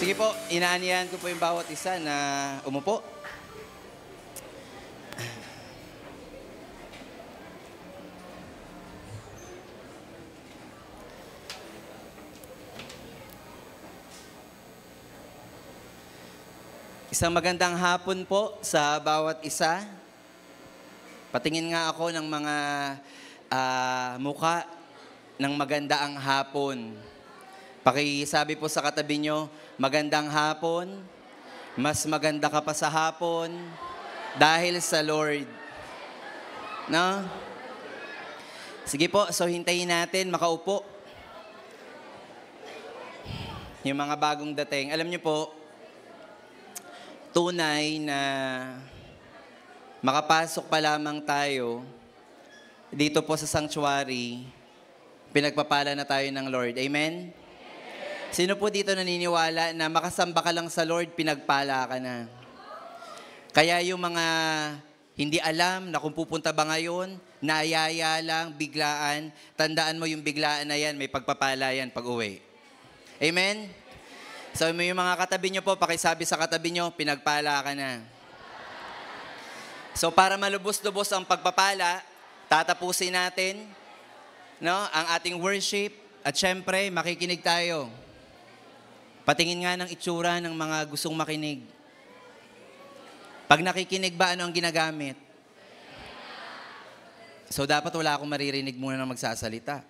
Sige po, inaanihan ko po yung bawat isa na umupo. Isang magandang hapon po sa bawat isa. Patingin nga ako ng mga muka ng maganda ang hapon. Pakisabi po sa katabi nyo, magandang hapon, mas maganda ka pa sa hapon dahil sa Lord. No? Sige po, so hintayin natin makaupo. Yung mga bagong dating, alam nyo po, tunay na makapasok pa lamang tayo dito po sa sanctuary, pinagpapala na tayo ng Lord. Amen? Sino po dito naniniwala na makasamba ka lang sa Lord, pinagpala ka na? Kaya yung mga hindi alam na kung pupunta ba ngayon, naayaya lang, biglaan, tandaan mo yung biglaan na yan, may pagpapala yan pag uwi. Amen? So yung mga katabi nyo po, pakisabi sa katabi nyo, pinagpala ka na. So para malubos-lubos ang pagpapala, tatapusin natin ang ating worship at syempre makikinig tayo. Patingin nga ng itsura ng mga gustong makinig. Pag nakikinig ba, ano ang ginagamit? So dapat wala akong maririnig muna ng magsasalita.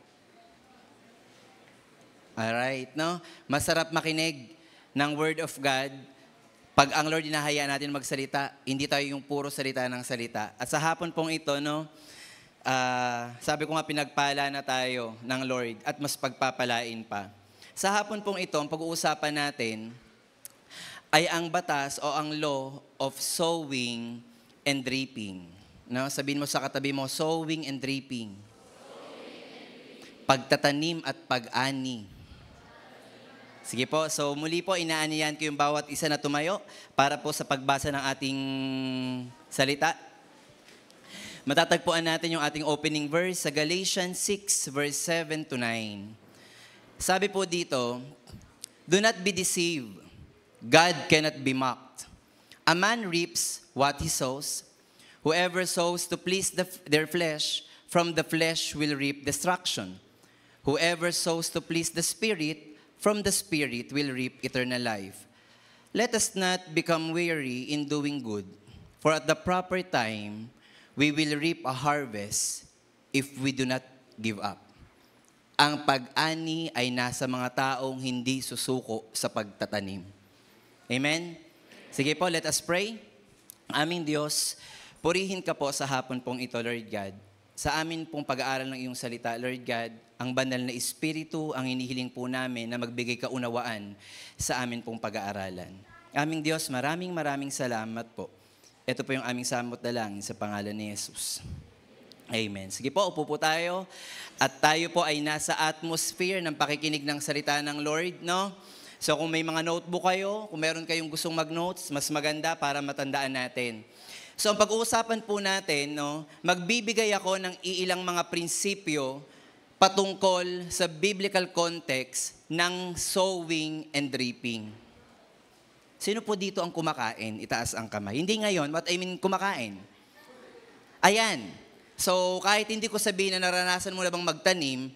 Alright, no? Masarap makinig ng Word of God pag ang Lord hinahayaan natin magsalita, hindi tayo yung puro salita ng salita. At sa hapon pong ito, sabi ko nga pinagpala na tayo ng Lord at mas pagpapalain pa. Sa hapon pong ito, ang pag-uusapan natin ay ang batas o ang law of sowing and reaping. No? Sabihin mo sa katabi mo, sowing and reaping. Pagtatanim at pag-ani. Sige po, so muli po, inaaniyan ko yung bawat isa na tumayo para po sa pagbasa ng ating salita. Matatagpuan natin yung ating opening verse sa Galatians 6, verse 7 to 9. Sabi po dito, do not be deceived. God cannot be mocked. A man reaps what he sows. Whoever sows to please their flesh, from the flesh will reap destruction. Whoever sows to please the Spirit, from the Spirit will reap eternal life. Let us not become weary in doing good, for at the proper time, we will reap a harvest if we do not give up. Ang pag-ani ay nasa mga taong hindi susuko sa pagtatanim. Amen? Sige po, let us pray. Aming Diyos, purihin ka po sa hapon pong ito, Lord God. Sa amin pong pag-aaral ng iyong salita, Lord God, ang banal na Espiritu ang inihiling po namin na magbigay kaunawaan sa amin pong pag-aaralan. Aming Diyos, maraming salamat po. Ito po yung aming samot dalangin sa pangalan ni Jesus. Amen. Sige po, upo po tayo. At tayo po ay nasa atmosphere ng pakikinig ng salita ng Lord, no? So kung may mga notebook kayo, kung meron kayong gustong mag-notes, mas maganda para matandaan natin. So ang pag-uusapan po natin, magbibigay ako ng iilang mga prinsipyo patungkol sa biblical context ng sowing and reaping. Sino po dito ang kumakain? Itaas ang kamay. Hindi ngayon, what I mean kumakain. Ayan. So kahit hindi ko sabihin na naranasan mo na bang magtanim,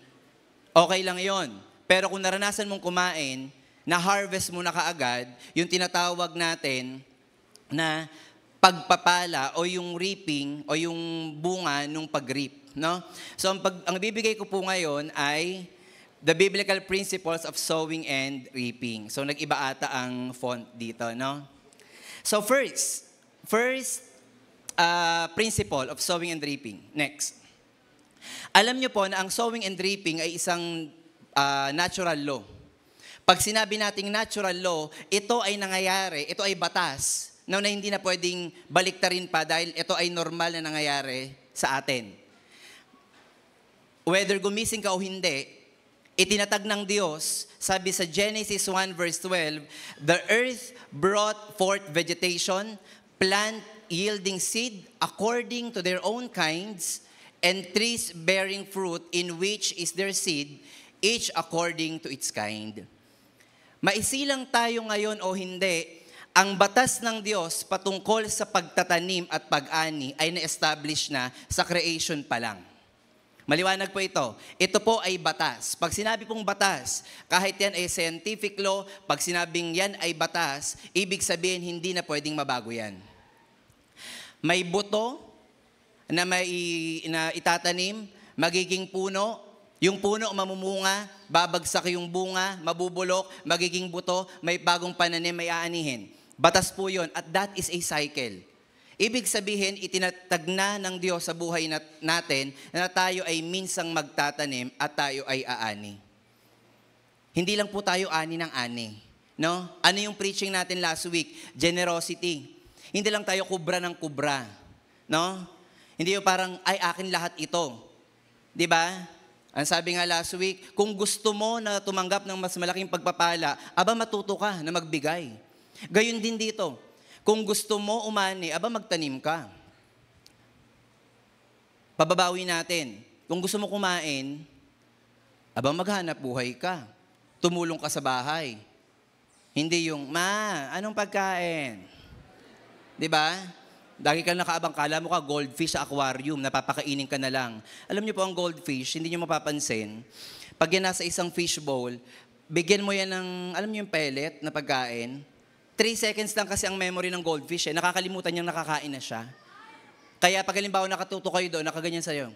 okay lang yon. Pero kung naranasan mong kumain, na-harvest mo na kaagad, yung tinatawag natin na pagpapala o yung reaping o yung bunga nung pag-reap. No? So ang bibigay ko po ngayon ay the biblical principles of sowing and reaping. So nag-iba ata ang font dito. No? So first principle of sowing and reaping. Next. Alam niyo po na ang sowing and reaping ay isang natural law. Pag sinabi nating natural law, ito ay nangyayari, ito ay batas na hindi na pwedeng baliktarin pa dahil ito ay normal na nangyayari sa atin. Whether gumising ka o hindi, itinatag ng Diyos, sabi sa Genesis 1 verse 12, the earth brought forth vegetation, plant yielding seed according to their own kinds, and trees bearing fruit in which is their seed, each according to its kind. Maisilang tayo ngayon o hindi, ang batas ng Diyos patungkol sa pagtatanim at pag-ani ay na-establish na sa creation pa lang. Maliwanag po ito. Ito po ay batas. Pag sinabi pong batas, kahit yan ay scientific law, pag sinabing yan ay batas, ibig sabihin hindi na pwedeng mabago yan. May buto na itatanim, magiging puno, yung puno mamumunga, babagsak yung bunga, mabubulok, magiging buto, may bagong pananim, may aanihin. Batas po yun, at that is a cycle. Ibig sabihin, itinatag na ng Diyos sa buhay natin na tayo ay minsang magtatanim at tayo ay aani. Hindi lang po tayo ani ng ani. No? Ano yung preaching natin last week? Generosity. Hindi lang tayo kubra ng kubra. No? Hindi yung parang, ay akin lahat ito. Di ba? Ang sabi nga last week, kung gusto mo na tumanggap ng mas malaking pagpapala, aba matuto ka na magbigay. Gayon din dito. Kung gusto mo umani, aba magtanim ka. Pababawi natin. Kung gusto mo kumain, aba maghanap buhay ka. Tumulong ka sa bahay. Hindi yung, ma, anong pagkain? Di ba? Lagi ka nakaabang, kala mo ka goldfish sa aquarium, napapakainin ka na lang. Alam niyo po ang goldfish, hindi niyo mapapansin. Pag yan nasa isang fish bowl, bigyan mo yan ng, alam niyo yung pellet na pagkain, 3 seconds lang kasi ang memory ng goldfish. Nakakalimutan niyang nakakain na siya. Kaya pag halimbawa nakatuto kayo doon, nakaganyan sa'yo.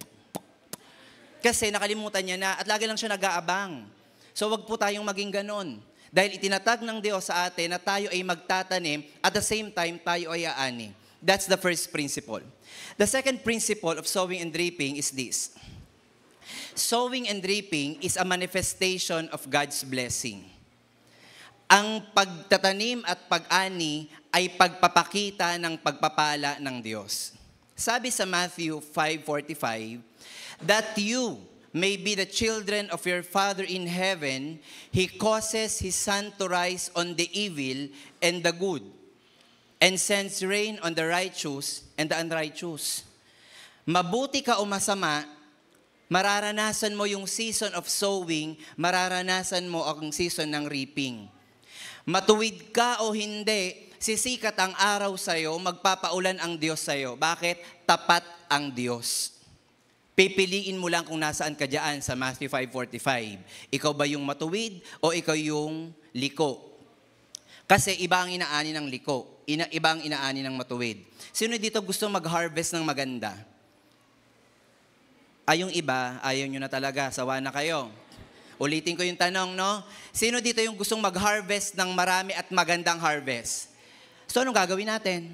Kasi nakalimutan niya na at lagi lang siya nag-aabang. So wag po tayong maging ganon. Dahil itinatag ng Diyos sa atin na tayo ay magtatanim at the same time tayo ay aani. That's the first principle. The second principle of sowing and reaping is this. Sowing and reaping is a manifestation of God's blessing. Ang pagtatanim at pag-ani ay pagpapakita ng pagpapala ng Diyos. Sabi sa Matthew 5:45, that you may be the children of your Father in heaven, He causes His sun to rise on the evil and the good, and sends rain on the righteous and the unrighteous. Mabuti ka o masama, mararanasan mo yung season of sowing, mararanasan mo ang season ng reaping. Matuwid ka o hindi, sisikat ang araw sa'yo, magpapaulan ang Diyos sa'yo. Bakit? Tapat ang Diyos. Pipiliin mo lang kung nasaan ka dyan sa Matthew 5:45. Ikaw ba yung matuwid o ikaw yung liko? Kasi iba ang inaani ng liko, iba ang inaani ng matuwid. Sino dito gusto mag-harvest ng maganda? Yung iba, ayaw nyo na talaga, sawa na kayo. Ulitin ko yung tanong, no? Sino dito yung gustong mag-harvest ng marami at magandang harvest? So, anong gagawin natin?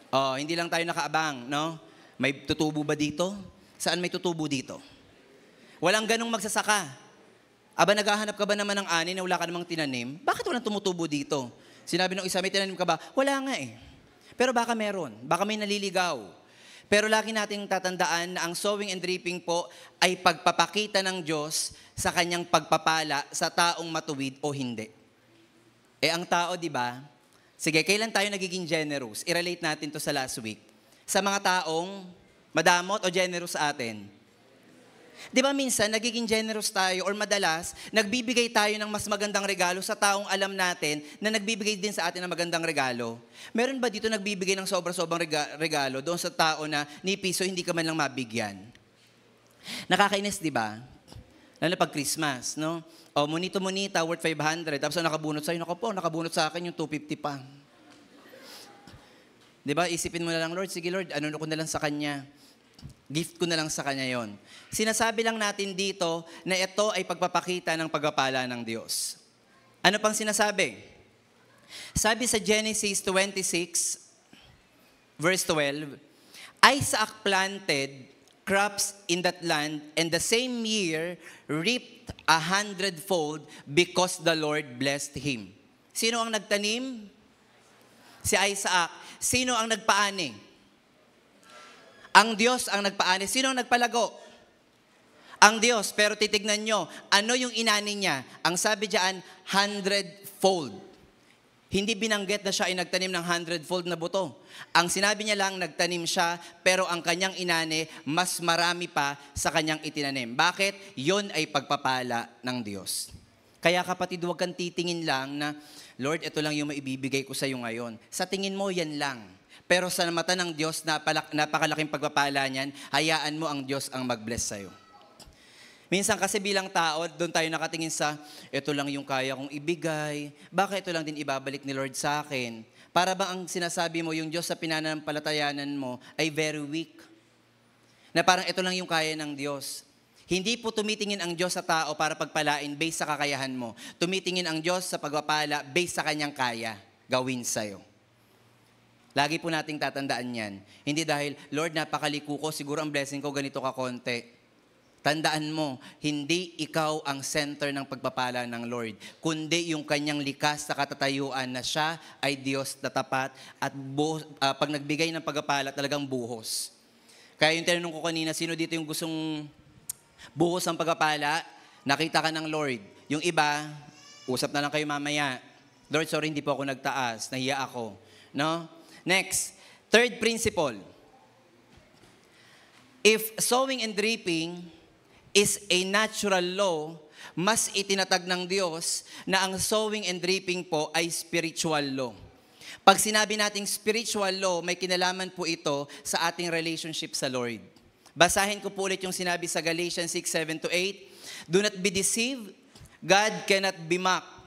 Hindi lang tayo nakaabang, no? May tutubo ba dito? Saan may tutubo dito? Walang ganong magsasaka. Aba, naghahanap ka ba naman ng ani na wala ka namang tinanim? Bakit walang tumutubo dito? Sinabi ng isa, may tinanim ka ba? Wala nga eh. Pero baka meron. Baka may naliligaw. Pero lagi nating tatandaan na ang sowing and reaping po ay pagpapakita ng Diyos sa kanyang pagpapala sa taong matuwid o hindi. Ang tao, di ba? Sige, kailan tayo nagiging generous? I-relate natin to sa last week. Sa mga taong madamot o generous sa atin. Di ba minsan, nagiging generous tayo or madalas, nagbibigay tayo ng mas magandang regalo sa taong alam natin na nagbibigay din sa atin ng magandang regalo. Meron ba dito nagbibigay ng sobra-sobrang regalo doon sa tao na ni piso hindi ka man lang mabigyan? Nakakainis, di ba? Lalo pag Christmas, no? Monito-monita, worth 500. Tapos nakabunot sa'yo, nakabunot sa akin yung 250 pa. Di ba? Isipin mo na lang, Lord, sige Lord, ano ko na lang sa Kanya. Gift ko na lang sa Kanya yon. Sinasabi lang natin dito na ito ay pagpapakita ng pagpapala ng Diyos. Ano pang sinasabi? Sabi sa Genesis 26, verse 12, Isaac planted crops in that land, and the same year reaped 100-fold because the Lord blessed him. Sino ang nagtanim? Si Isaac. Sino ang nagpaani? Ang Diyos ang nagpaani. Sino ang nagpalago? Ang Diyos. Pero titignan nyo, ano yung inani niya? Ang sabi diyan, 100-fold. Hindi binanggit na siya ay nagtanim ng 100-fold na buto. Ang sinabi niya lang, nagtanim siya, pero ang kanyang inani, mas marami pa sa kanyang itinanim. Bakit? Yon ay pagpapala ng Diyos. Kaya kapatid, huwag kang titingin lang na, Lord, ito lang yung maibibigay ko sa iyo ngayon. Sa tingin mo, yan lang. Pero sa mata ng Diyos, napakalaking pagpapala niyan, hayaan mo ang Diyos ang mag-bless sa iyo. Minsan kasi bilang tao, doon tayo nakatingin sa, ito lang yung kaya kong ibigay, baka ito lang din ibabalik ni Lord sa akin. Para bang ang sinasabi mo, yung Diyos sa pinanampalatayanan mo ay very weak. Na parang ito lang yung kaya ng Diyos. Hindi po tumitingin ang Diyos sa tao para pagpalain based sa kakayahan mo. Tumitingin ang Diyos sa pagpapala based sa kanyang kaya gawin sa'yo. Lagi po nating tatandaan yan. Hindi dahil, Lord, napakaliku ko, siguro ang blessing ko ganito ka konti. Tandaan mo, hindi ikaw ang center ng pagpapala ng Lord, kundi yung kanyang likas sa katatayuan na siya ay Diyos na tapat at pag nagbigay ng pagpapala talagang buhos. Kaya yung tinanong ko kanina, sino dito yung gustong buhos ang pagpapala? Nakita ka ng Lord. Yung iba, usap na lang kayo mamaya. Lord, sorry, hindi po ako nagtaas. Nahiya ako. No? Next, third principle. If sowing and reaping is a natural law, mas itinatag ng Diyos na ang sowing and reaping po ay spiritual law. Pag sinabi nating spiritual law, may kinalaman po ito sa ating relationship sa Lord. Basahin ko po ulit yung sinabi sa Galatians 6:7-8. Do not be deceived. God cannot be mocked.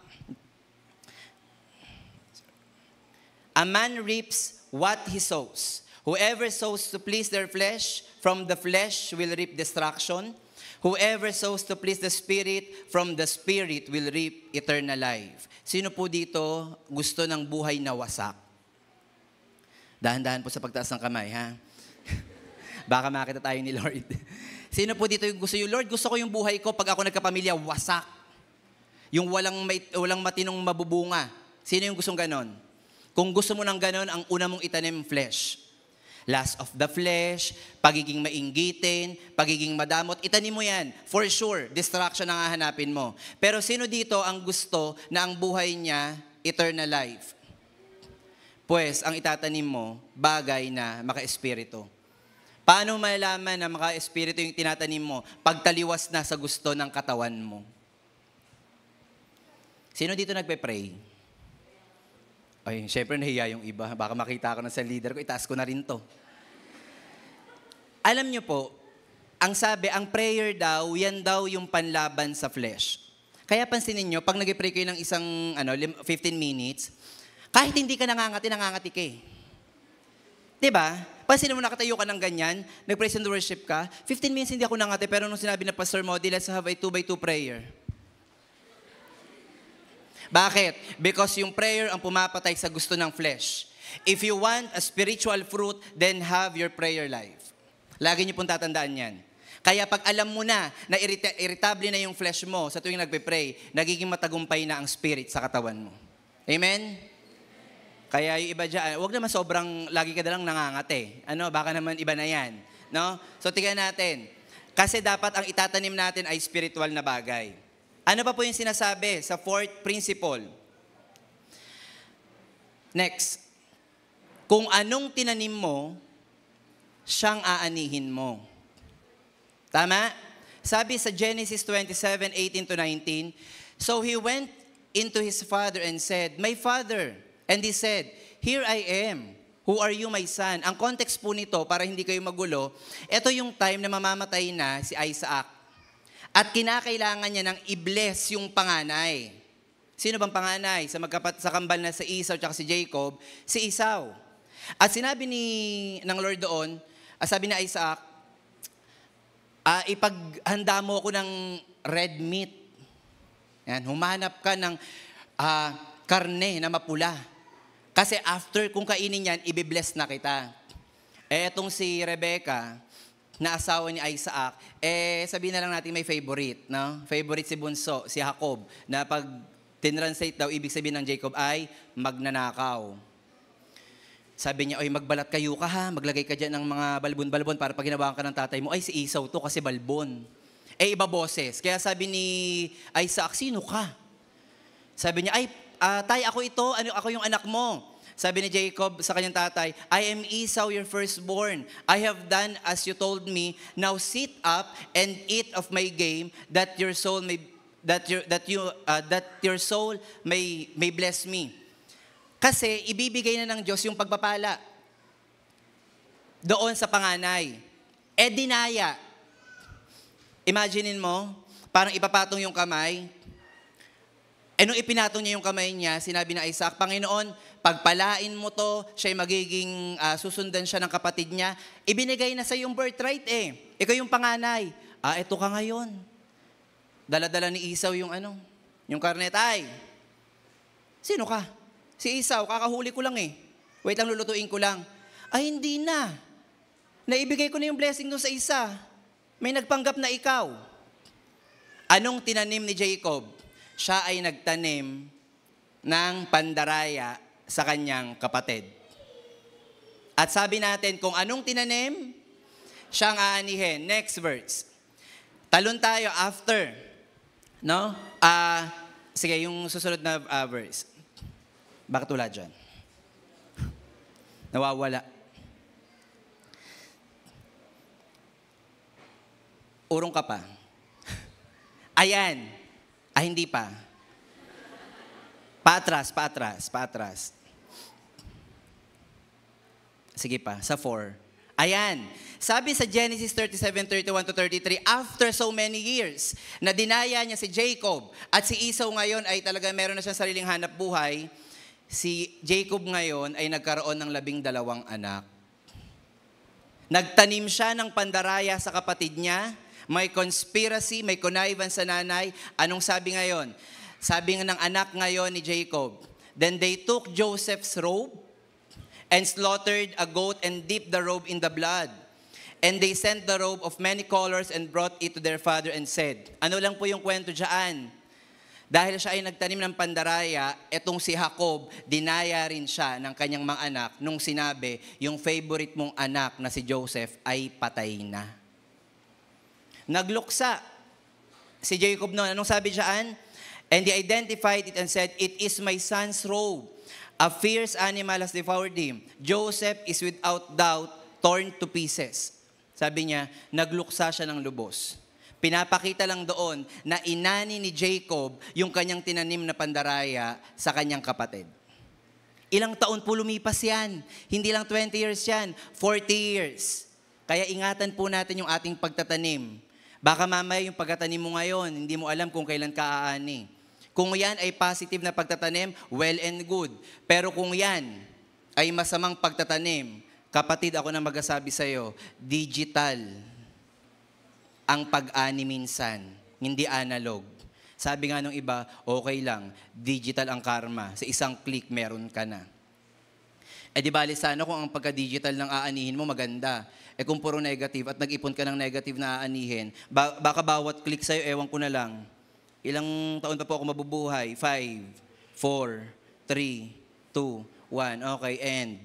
A man reaps what he sows. Whoever sows to please their flesh, from the flesh will reap destruction. Whoever sows to please the Spirit, from the Spirit will reap eternal life. Sino po dito gusto ng buhay na wasak? Dahan-dahan po sa pagtaas ng kamay, ha? Baka makita tayo ni Lord. Sino po dito yung gusto yung Lord, gusto ko yung buhay ko pag ako nagkapamilya, wasak. Yung walang matinong mabubunga. Sino yung gustong ganon? Kung gusto mo ng ganon, ang una mong itanim, flesh. Lust of the flesh, pagiging mainggitin, pagiging madamot, itanim mo yan. For sure, destruction ang hahanapin mo. Pero sino dito ang gusto na ang buhay niya, eternal life? Pues, ang itatanim mo, bagay na maka-espiritu. Paano malalaman na maka-espiritu yung tinatanim mo? Pagtaliwas na sa gusto ng katawan mo. Sino dito nagpe-pray? Ay, syempre nahiya yung iba. Baka makita ko na sa leader ko, itaas ko na rin to. Alam nyo po, ang sabi, ang prayer daw, yan daw yung panlaban sa flesh. Kaya pansinin nyo, pag nag-pray kayo ng isang 15 minutes, kahit hindi ka nangangati ka eh. Diba? Pansinin mo, nakatayo ka ng ganyan, nag-praise and worship ka, 15 minutes hindi ako nangati, pero nung sinabi na Pastor Modi, let's have a 2x2 prayer. Bakit? Because yung prayer ang pumapatay sa gusto ng flesh. If you want a spiritual fruit, then have your prayer life. Lagi niyo pong tatandaan yan. Kaya pag alam mo na irritable na yung flesh mo sa tuwing nagpe-pray, nagiging matagumpay na ang spirit sa katawan mo. Amen? Kaya yung iba dyan, huwag naman sobrang lagi ka na lang nangangate. Baka naman iba na yan. No? So tingnan natin. Kasi dapat ang itatanim natin ay spiritual na bagay. Ano pa po yung sinasabi sa fourth principle? Next. Kung anong tinanim mo, siyang aanihin mo. Tama? Sabi sa Genesis 27:18-19, so he went into his father and said, my father. And he said, here I am. Who are you, my son? Ang context po nito, para hindi kayo magulo, ito yung time na mamamatay na si Isaac. At kinakailangan niya ng i-bless yung panganay. Sino bang panganay? Sa kambal na si Esau at si Jacob, si Esau. At sinabi ng Lord doon, sabi ni Isaac, ipaghanda mo ako ng red meat. Yan, humanap ka ng karne na mapula. Kasi after kung kainin yan, ibibless na kita. Etong si Rebecca, na asawa ni Isaac, sabihin na lang natin may favorite, no? Favorite si Bunso, si Jacob, na pag tinranslate daw, ibig sabihin ng Jacob ay magnanakaw. Sabi niya, magbalat kayo ka ha, maglagay ka dyan ng mga balbon-balbon para pag ginawakan ka ng tatay mo, si Esau to kasi balbon. Iba boses. Kaya sabi ni Isaac, sino ka? Sabi niya, tay, ako ito, ako yung anak mo. Sabi ni Jacob sa kanyang tatay, I am Esau, your firstborn. I have done as you told me. Now sit up and eat of my game, that your soul may that your soul may bless me. Kasi ibibigay na ng Diyos yung pagpapala doon sa panganay. Dinaya. Imaginein mo, parang ipapatong yung kamay. Nung ipinatong niya yung kamay niya, sinabi na Isaac, Panginoon, pagpalain mo to, siya'y magiging susundan siya ng kapatid niya. Ibinigay na sa yung birthright Ikaw yung panganay. Eto ka ngayon. Dala-dala ni Esau yung yung karnet. Sino ka? Si Esau, kakahuli ko lang Wait lang, lulutuin ko lang. Hindi na. Naibigay ko na yung blessing doon sa isa. May nagpanggap na ikaw. Anong tinanim ni Jacob? Siya ay nagtanim ng pandaraya sa kanyang kapatid. At sabi natin kung anong tinanim, siyang aanihin. Next verse. Talon tayo after. No? Sige, yung susunod na verse. Bakit wala dyan? Nawawala. Urong ka pa. Ayan. Hindi pa. Paatras. Sige pa, sa 4. Ayan. Sabi sa Genesis 37:31-33, after so many years, na dinaya niya si Jacob at si Esau ngayon ay talaga meron na siyang sariling hanap buhay, si Jacob ngayon ay nagkaroon ng 12 anak. Nagtanim siya ng pandaraya sa kapatid niya, may conspiracy, may connivance sa nanay. Anong sabi ngayon? Sabi ng anak ngayon ni Jacob, then they took Joseph's robe and slaughtered a goat and dipped the robe in the blood. And they sent the robe of many colors and brought it to their father and said, ano lang po yung kwento dyan? Dahil siya ay nagtanim ng pandaraya, etong si Jacob, dinaya rin siya ng kanyang mga anak nung sinabi, yung favorite mong anak na si Joseph ay patay na. Nagluksa si Jacob noon. Anong sabi dyan? And he identified it and said, it is my son's robe. A fierce animal has devoured him. Joseph is without doubt torn to pieces. Sabi niya, nagluksa siya ng lubos. Pinapakita lang doon na inani ni Jacob yung kanyang tinanim na pandaraya sa kanyang kapatid. Ilang taon po lumipas yan. Hindi lang 20 years yan, 40 years. Kaya ingatan po natin yung ating pagtatanim. Baka mamaya yung pagtatanim mo ngayon, hindi mo alam kung kailan ka aani. Kung yan ay positive na pagtatanim, well and good. Pero kung yan ay masamang pagtatanim, kapatid, ako na magsasabi sa'yo, digital ang pag-ani minsan, hindi analog. Sabi nga nung iba, okay lang, digital ang karma. Sa isang click, meron ka na. Di bali sana kung ang pagka-digital ng aanihin mo maganda. Kung puro negative at nag-ipon ka ng negative na aanihin, baka bawat click sa'yo, ewan ko na lang, ilang taon pa po ako mabubuhay? 5, 4, 3, 2, 1. Okay, end.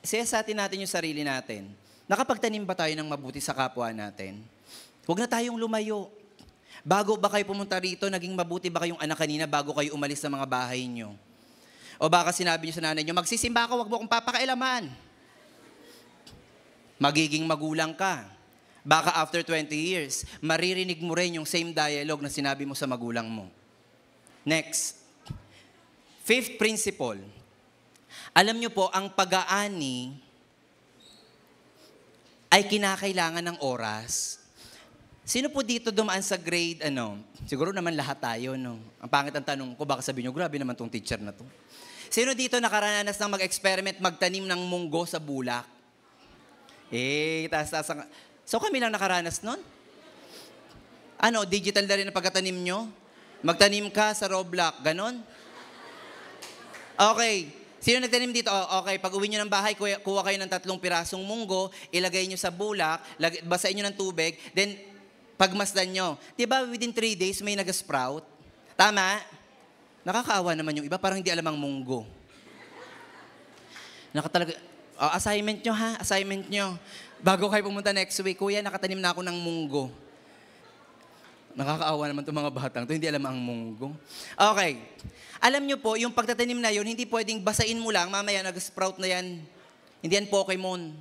Siyasatin natin yung sarili natin. Nakapagtanim ba tayo ng mabuti sa kapwa natin? Huwag na tayong lumayo. Bago ba kayo pumunta rito, naging mabuti ba kayong anak kanina bago kayo umalis sa mga bahay nyo? O baka sinabi nyo sa nanay nyo, magsisimba ka, huwag mo akong papakailaman. Magiging magulang ka. Baka after 20 years, maririnig mo rin yung same dialogue na sinabi mo sa magulang mo. Next. 5th principle. Alam nyo po, ang pag-aani ay kinakailangan ng oras. Sino po dito dumaan sa grade, Siguro naman lahat tayo, no? Ang pangit ang tanong ko, baka sabihin nyo, grabe naman tong teacher na to. Sino dito nakaranas ng mag-experiment, magtanim ng munggo sa bulak? So kami lang nakaranas nun? Digital na rin ang pagkatanim nyo? Magtanim ka sa Roblox, ganon? Okay. Sino nagtanim dito? Okay, pag uwi nyo ng bahay, kuha kayo ng 3 pirasong munggo, ilagay nyo sa bulak, basain nyo ng tubig, then pagmasdan nyo. Diba within 3 days may nag-sprout? Tama? Nakakaawa naman yung iba, parang hindi alam ang munggo. Assignment nyo ha, assignment nyo. Bago kayo pumunta next week, kuya, nakatanim na ako ng munggo. Nakakaawa naman itong mga batang to, hindi alam ang munggo. Okay. Alam nyo po, yung pagtatanim na yun, hindi pwedeng basain mo lang, mamaya nag-sprout na yan. Hindi yan Pokemon.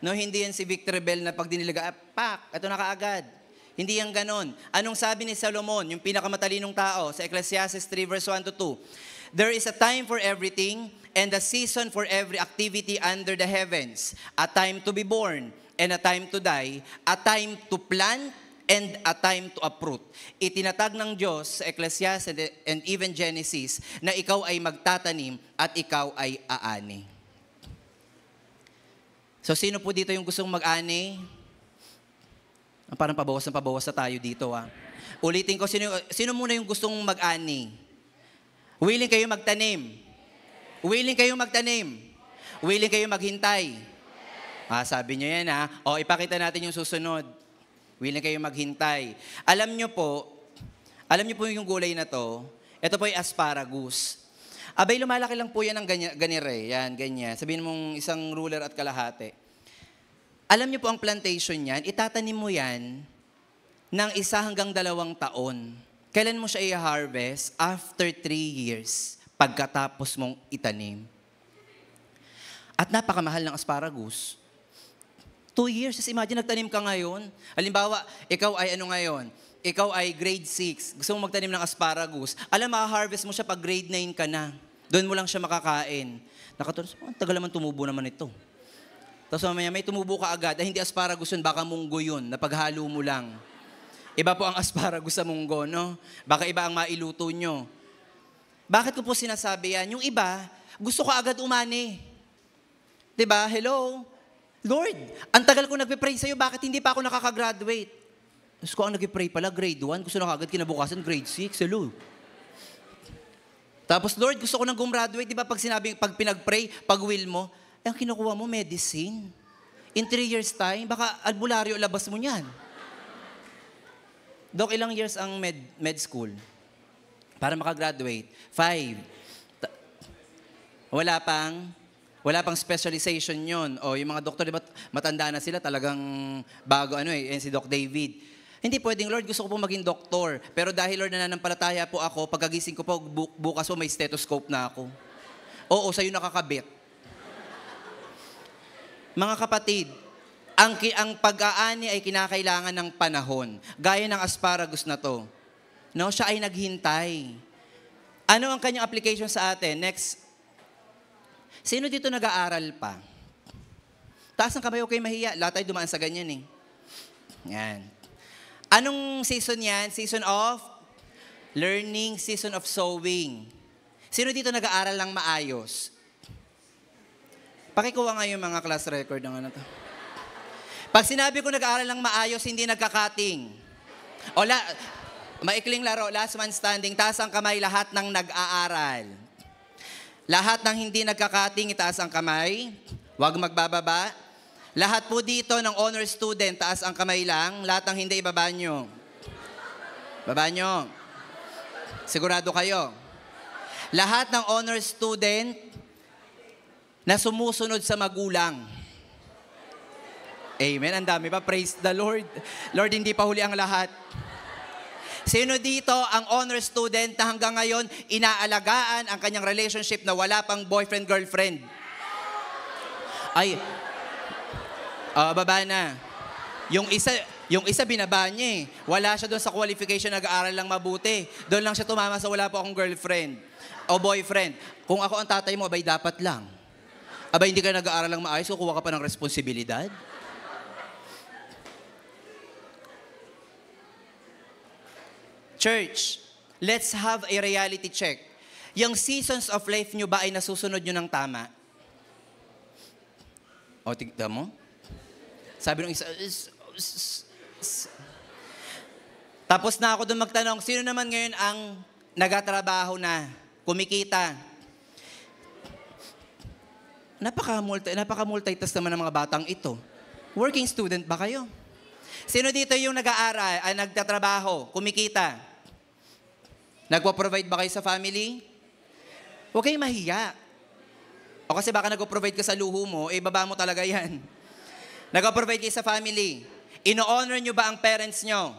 No, hindi yan si Victor Bell na pag dinilaga, pak, ito na kaagad. Hindi yan ganon. Anong sabi ni Solomon, yung pinakamatalinong tao, sa Ecclesiastes 3 verse 1 to 2? There is a time for everything and a season for every activity under the heavens. A time to be born and a time to die. A time to plant and a time to uproot. Itinatag ng Diyos sa Ecclesiastes and even Genesis na ikaw ay magtatanim at ikaw ay aani. So sino po dito yung gustong mag-ani? Parang pabawas na tayo dito. Ulitin ko, sino muna yung gustong mag-ani? Willing kayo magtanim? Willing kayo magtanim? Willing kayo maghintay? Sabi nyo yan ipakita natin yung susunod. Willing kayo maghintay. Alam nyo po yung gulay na to, ito po yung asparagus. Abay, lumalaki lang po yan ng ganire. Yan, ganyan. Sabihin mong isang ruler at kalahati. Alam niyo po ang plantation niyan, itatanim mo yan ng 1 hanggang 2 taon. Kailan mo siya i-harvest? After 3 years, pagkatapos mong itanim. At napakamahal ng asparagus. 2 years, just imagine, nagtanim ka ngayon. Halimbawa, ikaw ay ano ngayon? Ikaw ay grade 6. Gusto mong magtanim ng asparagus. Alam, maka-harvest mo siya pag grade 9 ka na. Doon mo lang siya makakain. Nakatulog, ang tagal naman tumubo naman ito. Tapos mamaya may tumubo ka agad, hindi asparagus yun, baka munggo yun, na paghalo mo lang. Iba po ang asparagus sa munggo, no? Baka iba ang mailuto nyo. Bakit ko po sinasabi yan? Yung iba, gusto ko agad umani. Diba? Hello? Lord, ang tagal ko nagpe-pray sa'yo, bakit hindi pa ako nakakagraduate? Gusto ko ang nagpe-pray pala, grade 1, gusto na kagad kinabukasan, grade 6, hello. Tapos, Lord, gusto ko nang gumraduate, di ba pag pinag-pray, pag will mo, ang kinukuha mo, medicine. In 3 years time, baka albularyo labas mo niyan. Dok, ilang years ang med school? Para makagraduate? 5. Wala pang specialization yon. O yung mga doktor, diba, matanda na sila, talagang bago, yan si Doc David. Hindi pwedeng, Lord, gusto ko po maging doktor. Pero dahil, Lord, nananampalataya po ako, pagkagising ko po, bukas po may stethoscope na ako. Oo, sa'yo nakakabit. Mga kapatid, ang pag-aani ay kinakailangan ng panahon. Gaya ng asparagus na to. No, siya ay naghintay. Ano ang kanyang application sa atin? Next. Sino dito nag-aaral pa? Taas ng kamay, okay, mahiya. Lahat tayo dumaan sa ganyan Yan. Anong season yan? Season of learning, season of sowing. Sino dito nag-aaral ng maayos? Pakikuha nga yung mga class record ng to. Pag sinabi ko nag-aaral ng maayos, hindi nagkakating. Maikling laro, last man standing, taas ang kamay lahat ng nag-aaral. Lahat ng hindi nagkakating, itaas ang kamay. Huwag magbababa. Lahat po dito ng honor student, taas ang kamay lang. Lahat ng hindi, ibaba nyo. Baba nyo. Sigurado kayo. Lahat ng honor student na sumusunod sa magulang. Amen. Ang dami pa. Praise the Lord. Lord, hindi pa huli ang lahat. Sino dito ang honor student na hanggang ngayon inaalagaan ang kanyang relationship na wala pang boyfriend, girlfriend? Baba na. Yung isa binaba niya Wala siya doon sa qualification, nag-aaral lang mabuti. Doon lang siya tumama sa wala pa akong girlfriend o boyfriend. Kung ako ang tatay mo, abay dapat lang. Abay hindi ka nag-aaral lang maayos, kukuha ka pa ng responsibilidad. Church, let's have a reality check. Yung seasons of life nyo ba ay nasusunod nyo ng tama? Tignan mo. Sabi ng isa, tapos na ako doon magtanong, sino naman ngayon ang nagatrabaho na, kumikita? Napaka-multitask naman ng mga batang ito. Working student ba kayo? Sino dito yung nag-aaral, nagtatrabaho, kumikita? Nagpo-provide ba kayo sa family? Huwag kayong mahiya. O kasi baka nagpo-provide ka sa luho mo, baba mo talaga yan. Nagpo-provide kayo sa family. Ino-honor nyo ba ang parents nyo?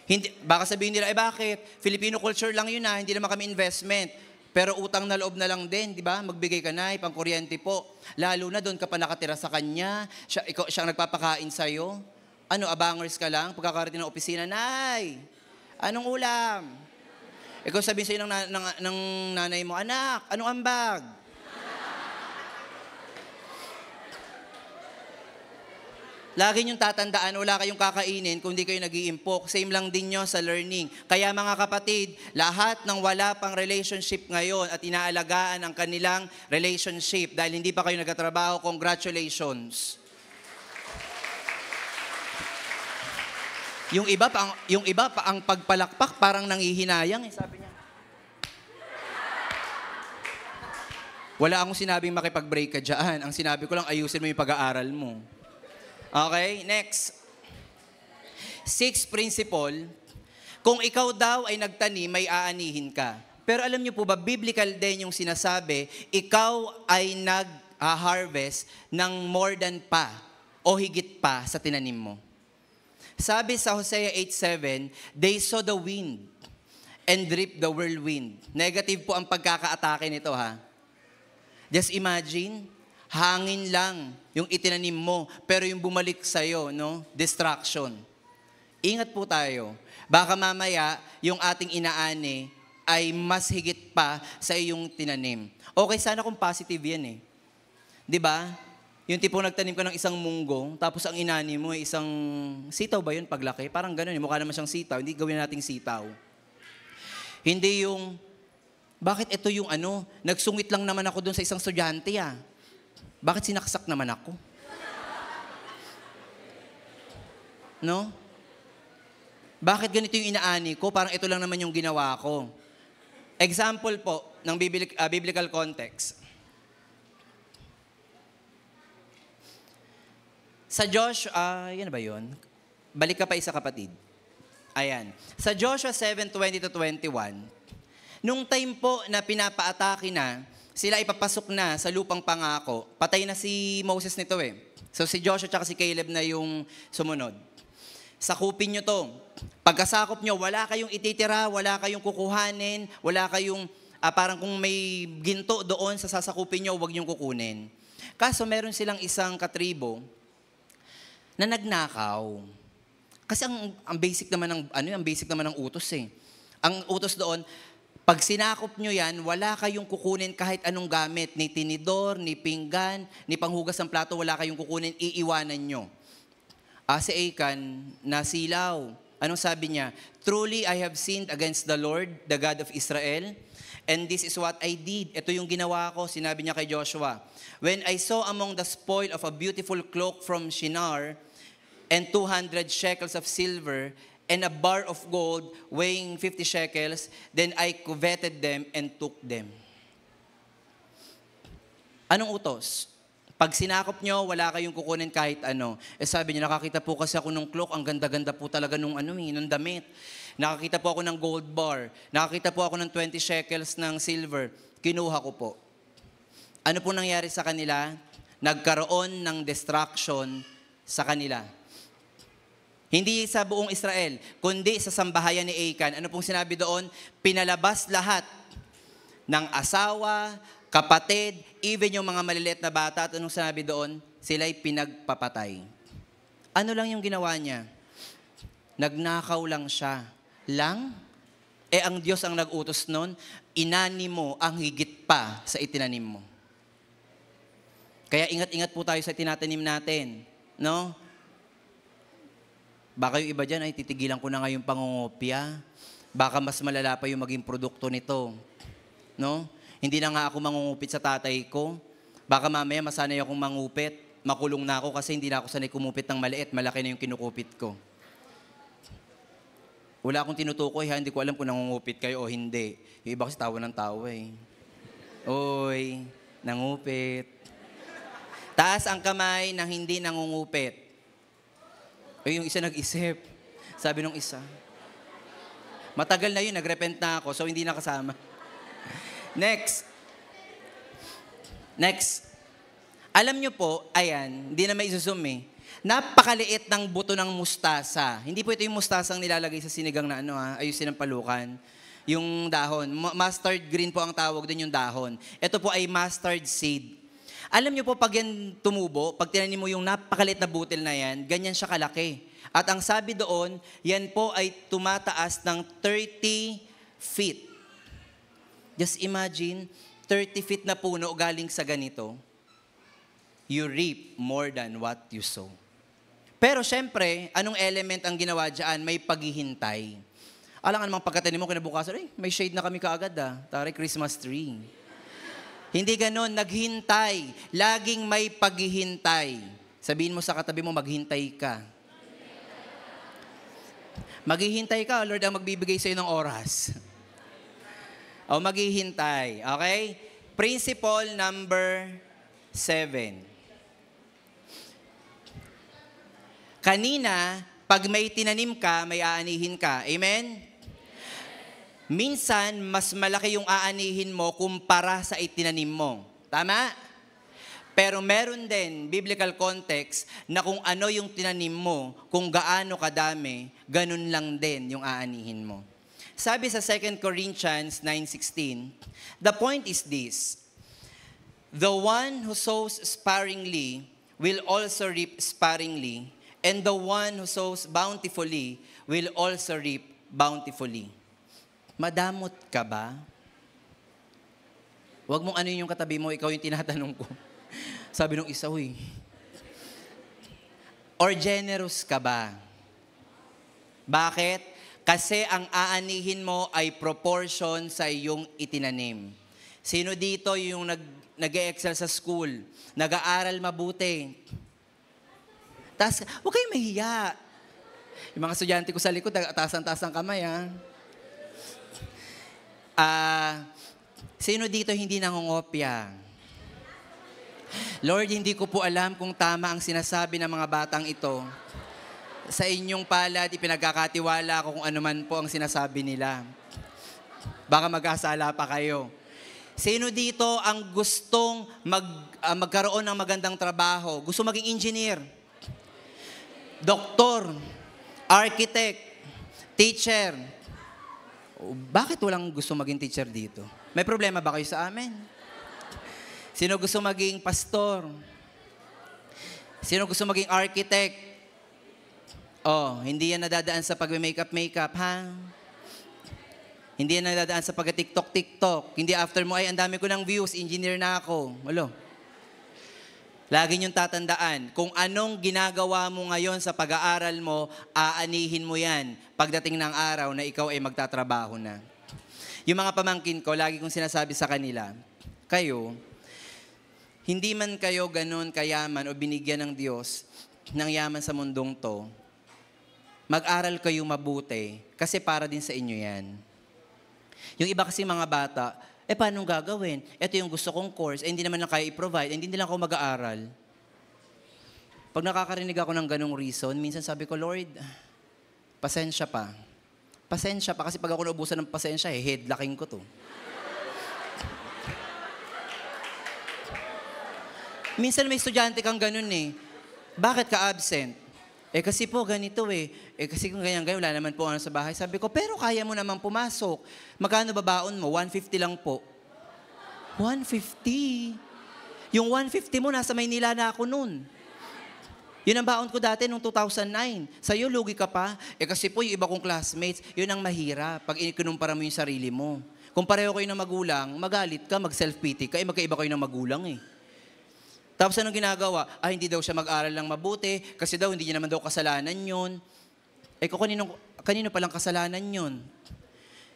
Hindi, baka sabihin nila, bakit? Filipino culture lang yun hindi naman kami investment. Pero utang na loob na lang din, di ba? Magbigay ka na, pang-kuryente po. Lalo na doon ka pa nakatira sa kanya, siya ang nagpapakain sa'yo. Ano, abangers ka lang? Pagkakarating ng opisina, Nay, anong ulam? Ikaw sabihin sa'yo ng nanay mo, anak, anong ambag? Lagi niyong tatandaan, wala kayong kakainin kung di kayo nag-iimpok. Same lang din nyo sa learning. Kaya mga kapatid, lahat ng wala pang relationship ngayon at inaalagaan ang kanilang relationship dahil hindi pa kayo nagtatrabaho, congratulations. Yung iba pa ang pagpalakpak parang nangihinayang, sabi niya. Wala akong sinabing makipag-break ka dyan. Ang sinabi ko lang, ayusin mo yung pag-aaral mo. Okay, next. 6th principle, kung ikaw daw ay nagtanim, may aanihin ka. Pero alam niyo po ba, biblical din yung sinasabi, ikaw ay nag-harvest ng more than pa o higit pa sa tinanim mo. Sabi sa Hosea 8:7, they saw the wind and reap the whirlwind. Negative po ang pagkakaatake nito, ha. Just imagine, hangin lang yung itinanim mo, pero yung bumalik sa'yo, no? Distraction. Ingat po tayo. Baka mamaya, yung ating inaani ay mas higit pa sa iyong tinanim. Okay, sana kung positive yan eh. 'Di ba? Yung tipong nagtanim ka ng isang munggo, tapos ang inani mo ay isang sitaw ba yun paglaki? Parang gano'n, mukha naman siyang sitaw, hindi gawin nating sitaw. Hindi yung, bakit ito yung nagsungit lang naman ako doon sa isang estudyante Bakit sinaksak naman ako? No? Bakit ganito yung inaani ko? Parang ito lang naman yung ginawa ko. Example po ng biblical context. Sa Joshua, yan ba yun? Balik ka pa isa kapatid. Ayan. Sa Joshua 7:20-21, nung time po na pinapaatake na, sila ipapasok na sa lupang pangako, patay na si Moses nito eh. So si Joshua at si Caleb na yung sumunod. Sakupin nyo to. Pagkasakop nyo, wala kayong ititira, wala kayong kukuhanin, wala kayong, parang kung may ginto doon sa sasakupin nyo, huwag nyong kukunin. Kaso meron silang isang katribo na nagnakaw. Kasi ang basic naman ng utos eh. Ang utos doon, pag sinakop nyo yan, wala kayong kukunin kahit anong gamit, ni tinidor, ni pinggan, ni panghugas ng plato, wala kayong kukunin, iiwanan nyo. Si Achan, nasilaw. Anong sabi niya? Truly, I have sinned against the Lord, the God of Israel, and this is what I did. Ito yung ginawa ko, sinabi niya kay Joshua. When I saw among the spoil of a beautiful cloak from Shinar, and 200 shekels of silver, and a bar of gold weighing 50 shekels, then I coveted them and took them. Anong utos? Pag sinakop nyo, wala kayong kukunin kahit ano. Sabi niya, nakakita po kasi ako ng cloak, ang ganda-ganda po talaga nung damit. Nakakita po ako ng gold bar. Nakakita po ako ng 20 shekels ng silver. Kinuha ko po. Ano po nangyari sa kanila? Nagkaroon ng distraction sa kanila. Hindi sa buong Israel, kundi sa sambahayan ni Achan. Ano pong sinabi doon? Pinalabas lahat ng asawa, kapatid, even yung mga maliliit na bata. At anong sinabi doon? Sila'y pinagpapatay. Ano lang yung ginawa niya? Nagnakaw lang siya. Ang Diyos ang nag-utos noon, inani mo ang higit pa sa itinanim mo. Kaya ingat-ingat po tayo sa tinatanim natin. No? Baka yung iba dyan ay titigilan ko na ngayon pangungopia. Baka mas malala pa yung maging produkto nito. No? Hindi na nga ako mangungupit sa tatay ko. Baka mamaya masanay akong mangupit. Makulong na ako kasi hindi na ako sanay kumupit ng maliit. Malaki na yung kinukupit ko. Wala akong tinutukoy ha. Hindi ko alam kung nangungupit kayo o hindi. Yung iba kasi tawa ng tawa eh. Oy, nangupit. Taas ang kamay ng hindi nangungupit. Yung isa nag-isip. Sabi nung isa, matagal na yun, nagrepent na ako, so hindi nakasama. Next. Alam nyo po, ayan, hindi na may isusum eh. Napakaliit ng buto ng mustasa. Hindi po ito yung mustasang nilalagay sa sinigang na ayusin ng palukan. Yung dahon. Mustard green po ang tawag din yung dahon. Ito po ay mustard seed. Alam niyo po, pag yan tumubo, pag tinanim mo yung napakaliit na butil na yan, ganyan siya kalaki. At ang sabi doon, yan po ay tumataas ng 30 feet. Just imagine, 30 feet na puno galing sa ganito, you reap more than what you sow. Pero syempre, anong element ang ginawa dyan? May paghihintay. Alang namang pagkatanim mo kinabukasan, may shade na kami kaagad Tari, Christmas tree. Hindi ganon, naghintay. Laging may paghihintay. Sabihin mo sa katabi mo, maghintay ka. Maghihintay ka, Lord ang magbibigay sa'yo ng oras. O maghihintay, okay? Principle number 7. Kanina, pag may tinanim ka, may aanihin ka. Amen? Minsan, mas malaki yung aanihin mo kumpara sa itinanim mo. Tama? Pero meron din, biblical context, na kung ano yung tinanim mo, kung gaano kadami, ganun lang din yung aanihin mo. Sabi sa 2 Corinthians 9:16, the point is this, the one who sows sparingly will also reap sparingly, and the one who sows bountifully will also reap bountifully. Madamot ka ba? Huwag mong ano yung katabi mo, ikaw yung tinatanong ko. Sabi nung isa, or generous ka ba? Bakit? Kasi ang aanihin mo ay proportion sa iyong itinanim. Sino dito yung nag-e-excel sa school? Nag-aaral mabuti? Tas, huwag kayong mahiya. Yung mga estudyante ko sa likod, taas ang kamay, sino dito hindi nangongopya? Lord, hindi ko po alam kung tama ang sinasabi ng mga batang ito. Sa inyong palad, ipinagkakatiwala ko kung ano man po ang sinasabi nila. Baka mag-asala pa kayo. Sino dito ang gustong magkaroon ng magandang trabaho? Gusto maging engineer, doktor, architect, teacher. Bakit walang gusto maging teacher dito? May problema ba kayo sa amin? Sino gusto maging pastor? Sino gusto maging architect? Hindi yan nadadaan sa pag-makeup, ha? Hindi yan nadadaan sa pag-TikTok. Hindi after mo, ang dami ko ng views, engineer na ako. Walo. Lagi niyong tatandaan, kung anong ginagawa mo ngayon sa pag-aaral mo, aanihin mo yan pagdating ng araw na ikaw ay magtatrabaho na. Yung mga pamangkin ko, lagi kong sinasabi sa kanila, kayo, hindi man kayo ganun kayaman o binigyan ng Diyos ng yaman sa mundong to, mag-aral kayo mabuti kasi para din sa inyo yan. Yung iba kasi mga bata, paano gagawin? Ito yung gusto kong course, hindi naman lang kaya i-provide, hindi lang ako mag-aaral. Pag nakakarinig ako ng ganong reason, minsan sabi ko, Lord, pasensya pa. Pasensya pa kasi pag ako naubusan ng pasensya, headlocking ko to. Minsan may estudyante kang ganun Bakit ka absent? Kasi po ganito kasi kung ganyan, wala naman po ano sa bahay. Sabi ko, pero kaya mo naman pumasok. Magkano babaon mo? 150 lang po. 150? Yung 150 mo, nasa Maynila na ako nun. Yun ang baon ko dati noong 2009. Sa'yo, lugi ka pa. Kasi po yung iba kong classmates, yun ang mahirap pag kinumpara mo yung sarili mo. Kung pareho kayo ng magulang, magalit ka, mag-self-pity ka, magkaiba kayo ng magulang Tapos anong ginagawa? Hindi daw siya mag-aral lang mabuti kasi daw hindi niya naman daw kasalanan yun. Kanino palang kasalanan yun?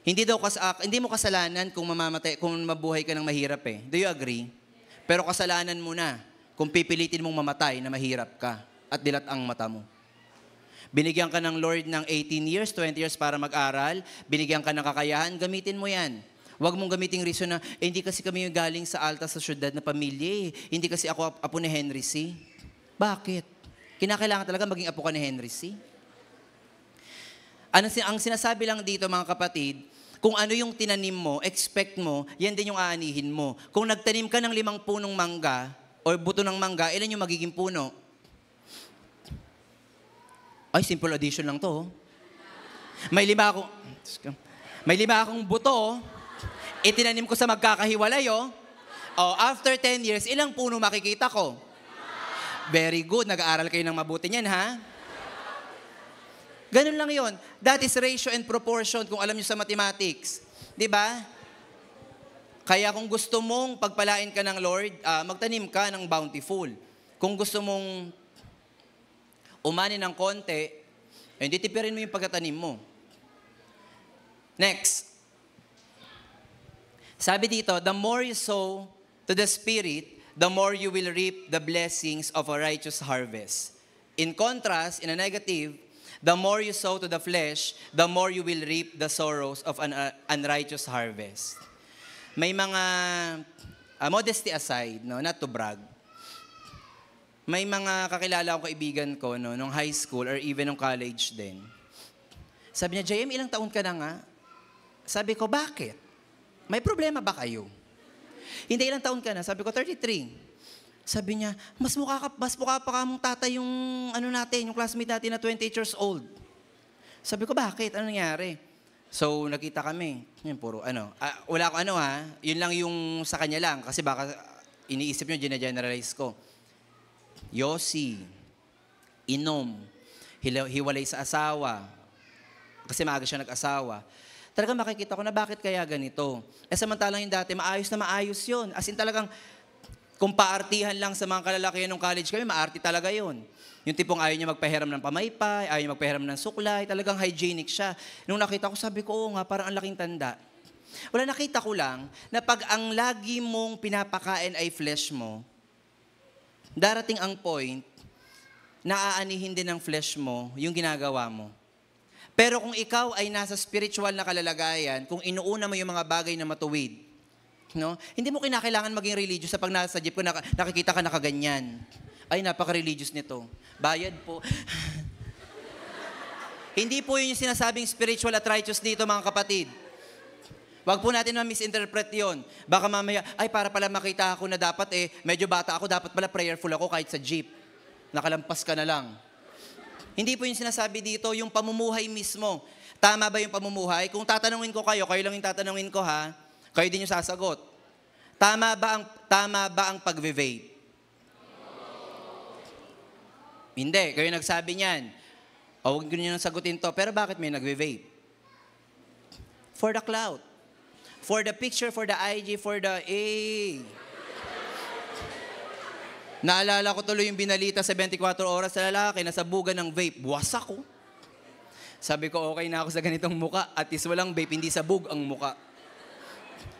Hindi mo kasalanan kung mamamatay, kung mabuhay ka ng mahirap Do you agree? Pero kasalanan mo na kung pipilitin mong mamatay na mahirap ka at dilat ang mata mo. Binigyan ka ng Lord ng 18 years, 20 years para mag-aral, binigyan ka ng kakayahan, gamitin mo yan. Huwag mong gamiting reason na, hindi kasi kami yung galing sa alta sa syudad na pamilya Hindi kasi ako apo ni Henry C. Bakit? Kinakailangan talaga maging apo ka ni Henry C. Ang sinasabi lang dito mga kapatid, kung ano yung tinanim mo, expect mo, yan din yung aanihin mo. Kung nagtanim ka ng 5 punong mangga, o buto ng mangga, ilan yung magiging puno? Simple addition lang to. May 5 akong buto, itinanim ko sa magkakahiwalay, after 10 years, ilang puno makikita ko? Very good. Nag-aaral kayo ng mabuti niyan, ha? Ganun lang yon. That is ratio and proportion kung alam nyo sa mathematics. Di ba? Kaya kung gusto mong pagpalain ka ng Lord, magtanim ka ng bountiful. Kung gusto mong umani ng konti, hindi tipirin mo yung pagkatanim mo. Next. Sabi dito, the more you sow to the Spirit, the more you will reap the blessings of a righteous harvest. In contrast, in a negative, the more you sow to the flesh, the more you will reap the sorrows of an unrighteous harvest. May mga, modesty aside, no, not to brag, may mga kakilala akong kaibigan ko, no, nung high school or even nung college din. Sabi niya, JM, ilang taon ka na nga? Sabi ko, bakit? May problema ba kayo? Hindi, ilang taon ka na? Sabi ko, 33. Sabi niya, mas mukha pa kamong tatay yung, yung classmate natin na 28 years old. Sabi ko, bakit? Ano nangyari? So, nakita kami. Yun, puro, wala ko yun lang yung sa kanya lang. Kasi baka iniisip nyo, gina-generalize ko. Yossi, inom, hiwalay sa asawa. Kasi maaga siya nag-asawa. Talagang makikita ko na bakit kaya ganito. Samantalang yung dati, maayos na maayos yun. As in talagang, kung paartihan lang sa mga kalalakihan ng college kami, maarti talaga yun. Yung tipong ayaw niya magpahiram ng pamaypay, ayaw niya magpahiram ng suklay, talagang hygienic siya. Nung nakita ko, sabi ko, oo nga, parang ang laking tanda. Wala, nakita ko lang na pag ang lagi mong pinapakain ay flesh mo, darating ang point na aanihin din ng flesh mo yung ginagawa mo. Pero kung ikaw ay nasa spiritual na kalalagayan, kung inuuna mo yung mga bagay na matuwid, no? Hindi mo kinakailangan maging religious sa pag nasa jeep ko, nakikita ka nakaganyan. Ay, napaka-religious nito. Bayad po. Hindi po yun yung sinasabing spiritual at righteous dito, mga kapatid. Huwag po natin ma-misinterpret yun. Baka mamaya, ay para pala makita ako na dapat medyo bata ako, dapat pala prayerful ako kahit sa jeep. Nakalampas ka na lang. Hindi po yung sinasabi dito, yung pamumuhay mismo. Tama ba yung pamumuhay? Kung tatanungin ko kayo lang yung tatanungin ko ha, kayo din yung sasagot. Tama ba ang pag-vape? Hindi, kayo nagsabi niyan. O huwag nyo nang sagutin to, pero bakit may nag-vape? For the clout. For the picture, for the IG, for the Naalala ko tuloy yung binalita sa 24 oras sa lalaki na sabugan ng vape. Buwas ako. Sabi ko, okay na ako sa ganitong muka. At least walang vape, hindi sabog ang muka.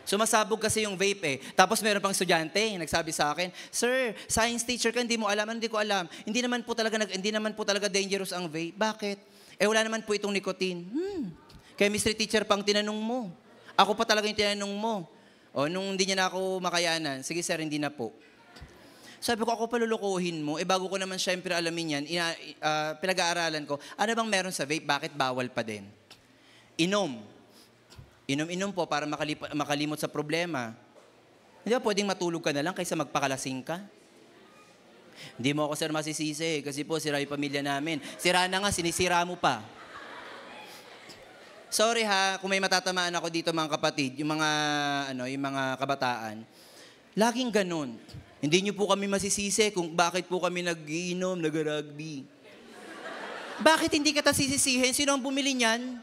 Sumasabog kasi yung vape Tapos meron pang estudyante, nagsabi sa akin, Sir, science teacher ka, hindi mo alam. Ano, hindi ko alam. Hindi naman po talaga dangerous ang vape. Bakit? Wala naman po itong nicotine. Chemistry teacher pang tinanong mo. Ako pa talaga yung tinanong mo. Nung hindi niya na ako makayanan, sige sir, hindi na po. Sabi ko, ako palulukuhin mo. Bago ko naman syempre alamin yan, pinag-aaralan ko, ano bang meron sa vape? Bakit bawal pa din? Inom po para makalimot sa problema. Hindi ba pwedeng matulog ka na lang kaysa magpakalasing ka? Hindi mo ako, sir, masisisi kasi po sira yung pamilya namin. Sira na nga, sinisira mo pa. Sorry ha, kung may matatamaan ako dito mga kapatid, yung mga kabataan. Laging ganun. Hindi niyo po kami masisisi kung bakit po kami nag-iinom, nag-rugby. Bakit hindi kita sisisihin? Sino ang bumili niyan?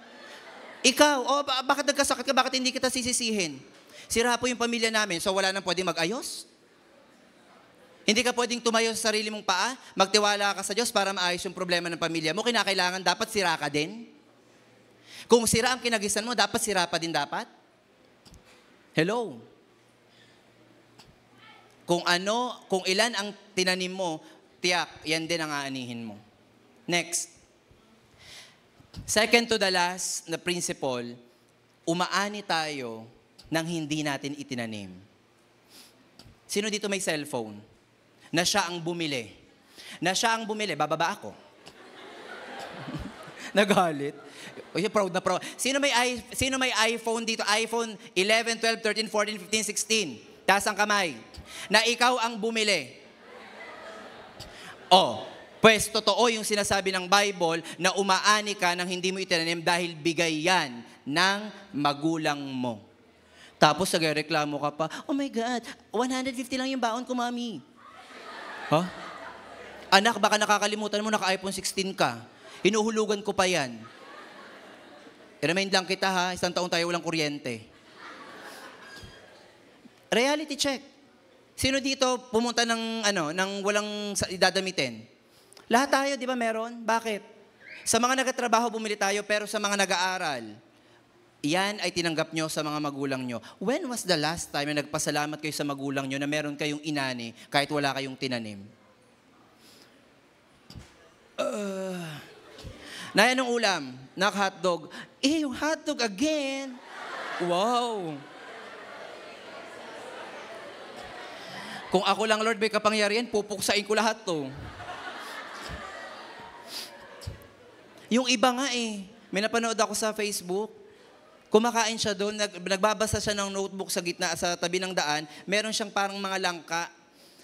Ikaw. Bakit nagkasakit ka? Bakit hindi kita sisisihin? Sira po yung pamilya namin, so wala nang pwedeng mag-ayos? Hindi ka pwedeng tumayo sa sarili mong paa, magtiwala ka sa Diyos para maayos yung problema ng pamilya mo. Kinakailangan dapat sira ka din? Kung sira ang kinagisan mo, dapat sira pa din dapat? Hello? Kung ilan ang tinanim mo, tiyak, yan din ang aanihin mo. Next. Second to the last na principle, umaani tayo nang hindi natin itinanim. Sino dito may cellphone? Na siya ang bumili. Bababa ako. Nagalit. Proud na proud. Sino may iPhone dito? iPhone 11, 12, 13, 14, 15, 16. Taas ang kamay. Na ikaw ang bumili. Pues totoo yung sinasabi ng Bible na umaani ka nang hindi mo itinanim dahil bigay yan ng magulang mo. Tapos nagreklamo ka pa, oh my God, 150 lang yung baon ko, mami. Anak, baka nakakalimutan mo, naka-iPhone 16 ka. Hinuhulugan ko pa yan. I-remind lang kita ha, 1 taon tayo walang kuryente. Reality check. Sino dito pumunta ng walang idadamitin? Lahat tayo, di ba meron? Bakit? Sa mga nagtatrabaho, bumili tayo, pero sa mga nag-aaral, yan ay tinanggap nyo sa mga magulang nyo. When was the last time na nagpasalamat kayo sa magulang nyo na meron kayong inani kahit wala kayong tinanim? Naya nung ulam, hotdog. Yung hotdog again. Wow. Kung ako lang, Lord, may kapangyarihan, pupuksain ko lahat to. Yung iba nga may napanood ako sa Facebook, kumakain siya doon, nagbabasa siya ng notebook sa gitna, sa tabi ng daan, meron siyang parang mga langka.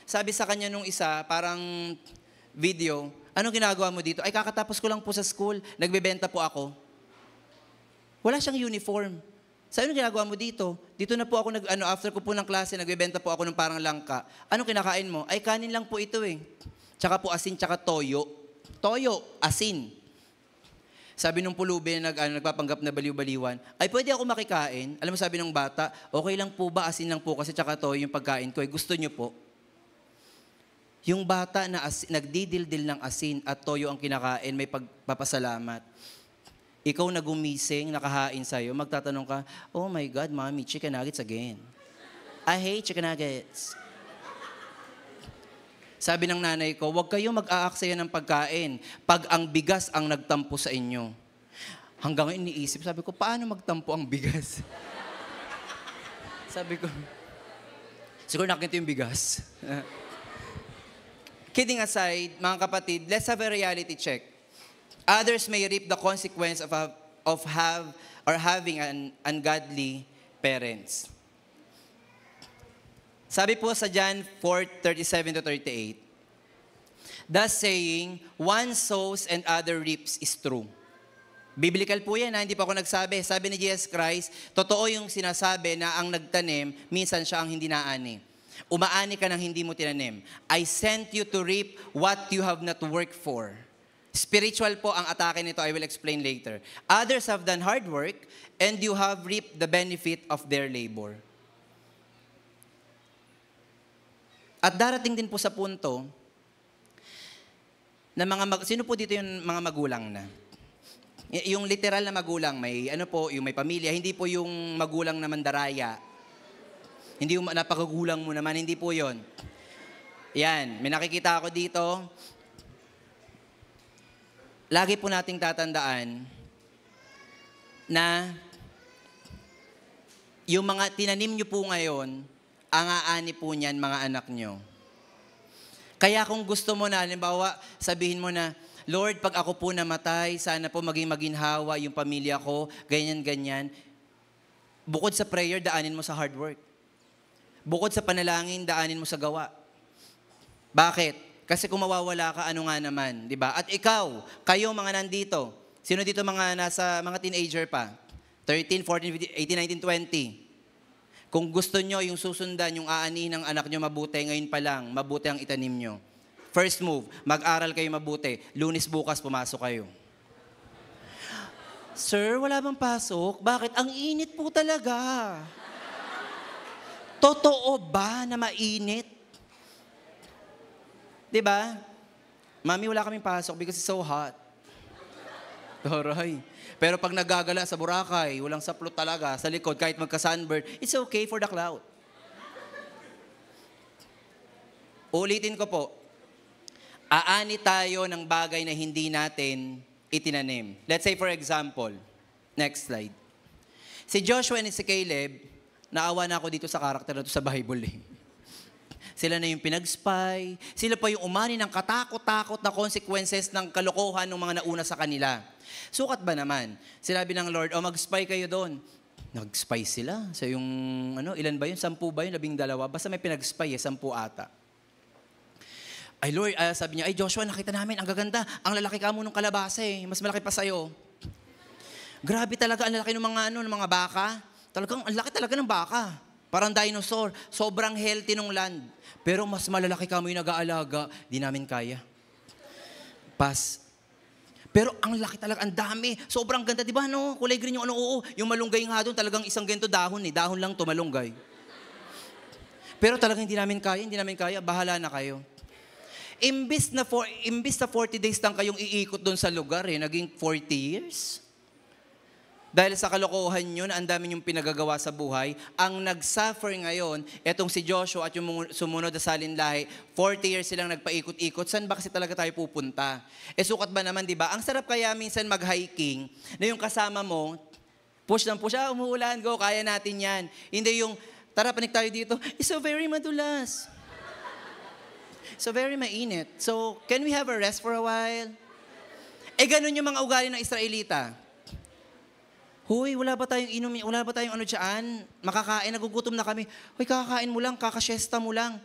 Sabi sa kanya nung isa, parang video, anong ginagawa mo dito? Ay, kakatapos ko lang po sa school, nagbebenta po ako. Wala siyang uniform. Sabi, anong ginagawa mo dito? Dito na po ako, after ko po ng klase, nagbebenta po ako ng parang langka. Anong kinakain mo? Ay, kanin lang po ito Tsaka po asin, tsaka toyo. Toyo, asin. Sabi nung pulubi na nagpapanggap na baliw-baliwan, ay pwede ako makikain. Alam mo sabi ng bata, okay lang po ba, asin lang po kasi tsaka toyo yung pagkain ko. Gusto nyo po? Yung bata na nagdidildil ng asin at toyo ang kinakain, may pagpapasalamat. Ikaw na gumising, nakahain sa'yo, magtatanong ka, oh my God, Mommy, chicken nuggets again. I hate chicken nuggets. Sabi ng nanay ko, huwag kayong mag-aaksaya ng pagkain pag ang bigas ang nagtampo sa inyo. Hanggang iniisip, sabi ko, paano magtampo ang bigas? Sabi ko, siguro nakita yung bigas. Kidding aside, mga kapatid, let's have a reality check. Others may reap the consequence of having an ungodly parents. Sabi po sa John 4:37-38, thus saying, one sows and other reaps is true. Biblical po yan, hindi pa ako nagsabi. Sabi ni Jesus Christ, totoo yung sinasabi na ang nagtanim, minsan siya ang hindi naani. Umaani ka ng hindi mo tinanim. I sent you to reap what you have not worked for. Spiritual po ang atake nito, I will explain later. Others have done hard work, and you have reaped the benefit of their labor. At darating din po sa punto na sino po dito yung mga magulang na? Yung literal na magulang, yung may pamilya, hindi po yung magulang na mandaraya. Hindi yung napakagulang mo naman, hindi po yon. Yan, may nakikita ako dito. Lagi po nating tatandaan na yung mga tinanim nyo po ngayon, ang aani po niyan, mga anak nyo. Kaya kung gusto mo na, halimbawa, sabihin mo na, Lord, pag ako po namatay, sana po maging maginhawa yung pamilya ko, ganyan-ganyan. Bukod sa prayer, daanin mo sa hard work. Bukod sa panalangin, daanin mo sa gawa. Bakit? Kasi kung mawawala ka, ano nga naman, di ba? At ikaw, kayo mga nandito, sino dito mga mga teenager pa? 13, 14, 15, 18, 19, 20. Kung gusto nyo yung susundan, yung aani ng anak nyo mabuti, ngayon pa lang, mabuti ang itanim nyo. First move, mag-aral kayo mabuti. Lunes bukas, pumasok kayo. Sir, wala bang pasok? Bakit? Ang init po talaga. Totoo ba na mainit? Diba? Mami, wala kaming pasok because it's so hot. Taray. Pero pag nagagala sa Boracay, walang saplot talaga sa likod, kahit magka-sunburn, it's okay for the cloud. Ulitin ko po, aani tayo ng bagay na hindi natin itinanim. Let's say for example, next slide. Si Joshua and si Caleb, naawa na ako dito sa karakter na to sa Bible Sila na yung pinag-spy, sila pa yung umani ng katakot-takot na consequences ng kalokohan ng mga nauna sa kanila. Sukat ba naman? Sinabi ng Lord, mag-spy kayo doon. Nag-spy sila. So yung, ilan ba yun? 10 ba yun? 12? Basta may pinag-spy 10 ata. Ay Lord, sabi niya, ay Joshua, nakita namin, ang gaganda. Ang lalaki ka mo nung kalabasa mas malaki pa sa'yo. Grabe talaga, ang lalaki ng mga baka. Talagang, ang laki talaga ng baka. Parang dinosaur. Sobrang healthy ng land. Pero mas malalaki ka mo yung nag-aalaga. Di namin kaya. Pass. Pero ang laki talaga, ang dami. Sobrang ganda, di ba? No? Kulay green yung ano, oo. Yung malunggay nga doon, talagang isang ganito dahon eh. Dahon lang to, malunggay. Pero talagang hindi namin kaya. Bahala na kayo. Imbis na 40 days lang kayong iikot doon sa lugar eh, naging 40 years. Dahil sa kalokohan nyo na ang dami yung pinagagawa sa buhay, ang nag-suffer ngayon, etong si Joshua at yung sumunod na salinlahi, 40 years silang nagpaikot-ikot, saan ba kasi talaga tayo pupunta? Sukat ba naman, di ba? Ang sarap kaya minsan mag-hiking, na yung kasama mo, push, umuulan, go, kaya natin yan. Hindi yung, tara, panik tayo dito, it's so very madulas. So very mainit. So, can we have a rest for a while? Ganun yung mga ugali ng Israelita. Hoy, wala ba tayong inumin, wala ba tayong ano dyan? Makakain, nagugutom na kami. Hoy, kakakain mo lang, kakasyesta mo lang.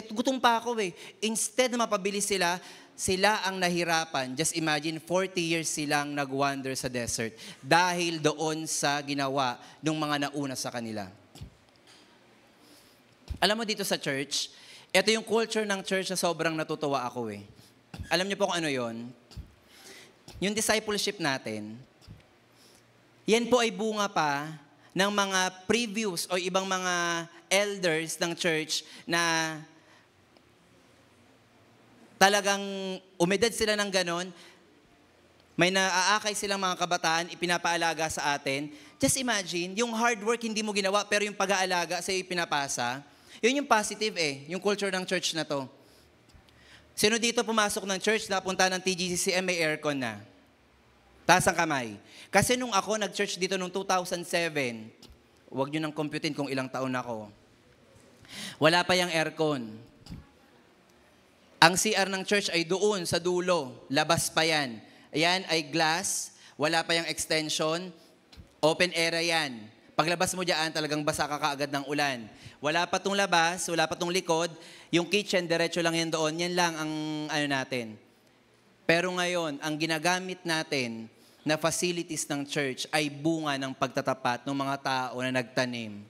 Gutom pa ako eh. Instead na mapabilis sila ang nahirapan. Just imagine, 40 years silang nag-wander sa desert dahil doon sa ginawa ng mga nauna sa kanila. Alam mo dito sa church, ito yung culture ng church na sobrang natutuwa ako eh. Alam niyo po kung ano yon? Yung discipleship natin, yan po ay bunga pa ng mga previous o ibang mga elders ng church na talagang umedad sila ng ganon, may naaakay silang mga kabataan, ipinapaalaga sa atin. Just imagine, yung hard work hindi mo ginawa pero yung pag-aalaga sa'yo ipinapasa, yun yung positive yung culture ng church na to. Sino dito pumasok ng church, napunta ng TGCCM, may aircon na? Taas ang kamay. Kasi nung ako nag-church dito noong 2007, huwag nyo nang computein kung ilang taon ako. Wala pa yung aircon. Ang CR ng church ay doon sa dulo. Labas pa yan. Ayan ay glass. Wala pa yung extension. Open area yan. Paglabas mo dyan, talagang basa ka kaagad ng ulan. Wala pa tong labas, wala pa tong likod. Yung kitchen, diretso lang yan doon. Yan lang ang ano natin. Pero ngayon, ang ginagamit natin na facilities ng church ay bunga ng pagtatapat ng mga tao na nagtanim.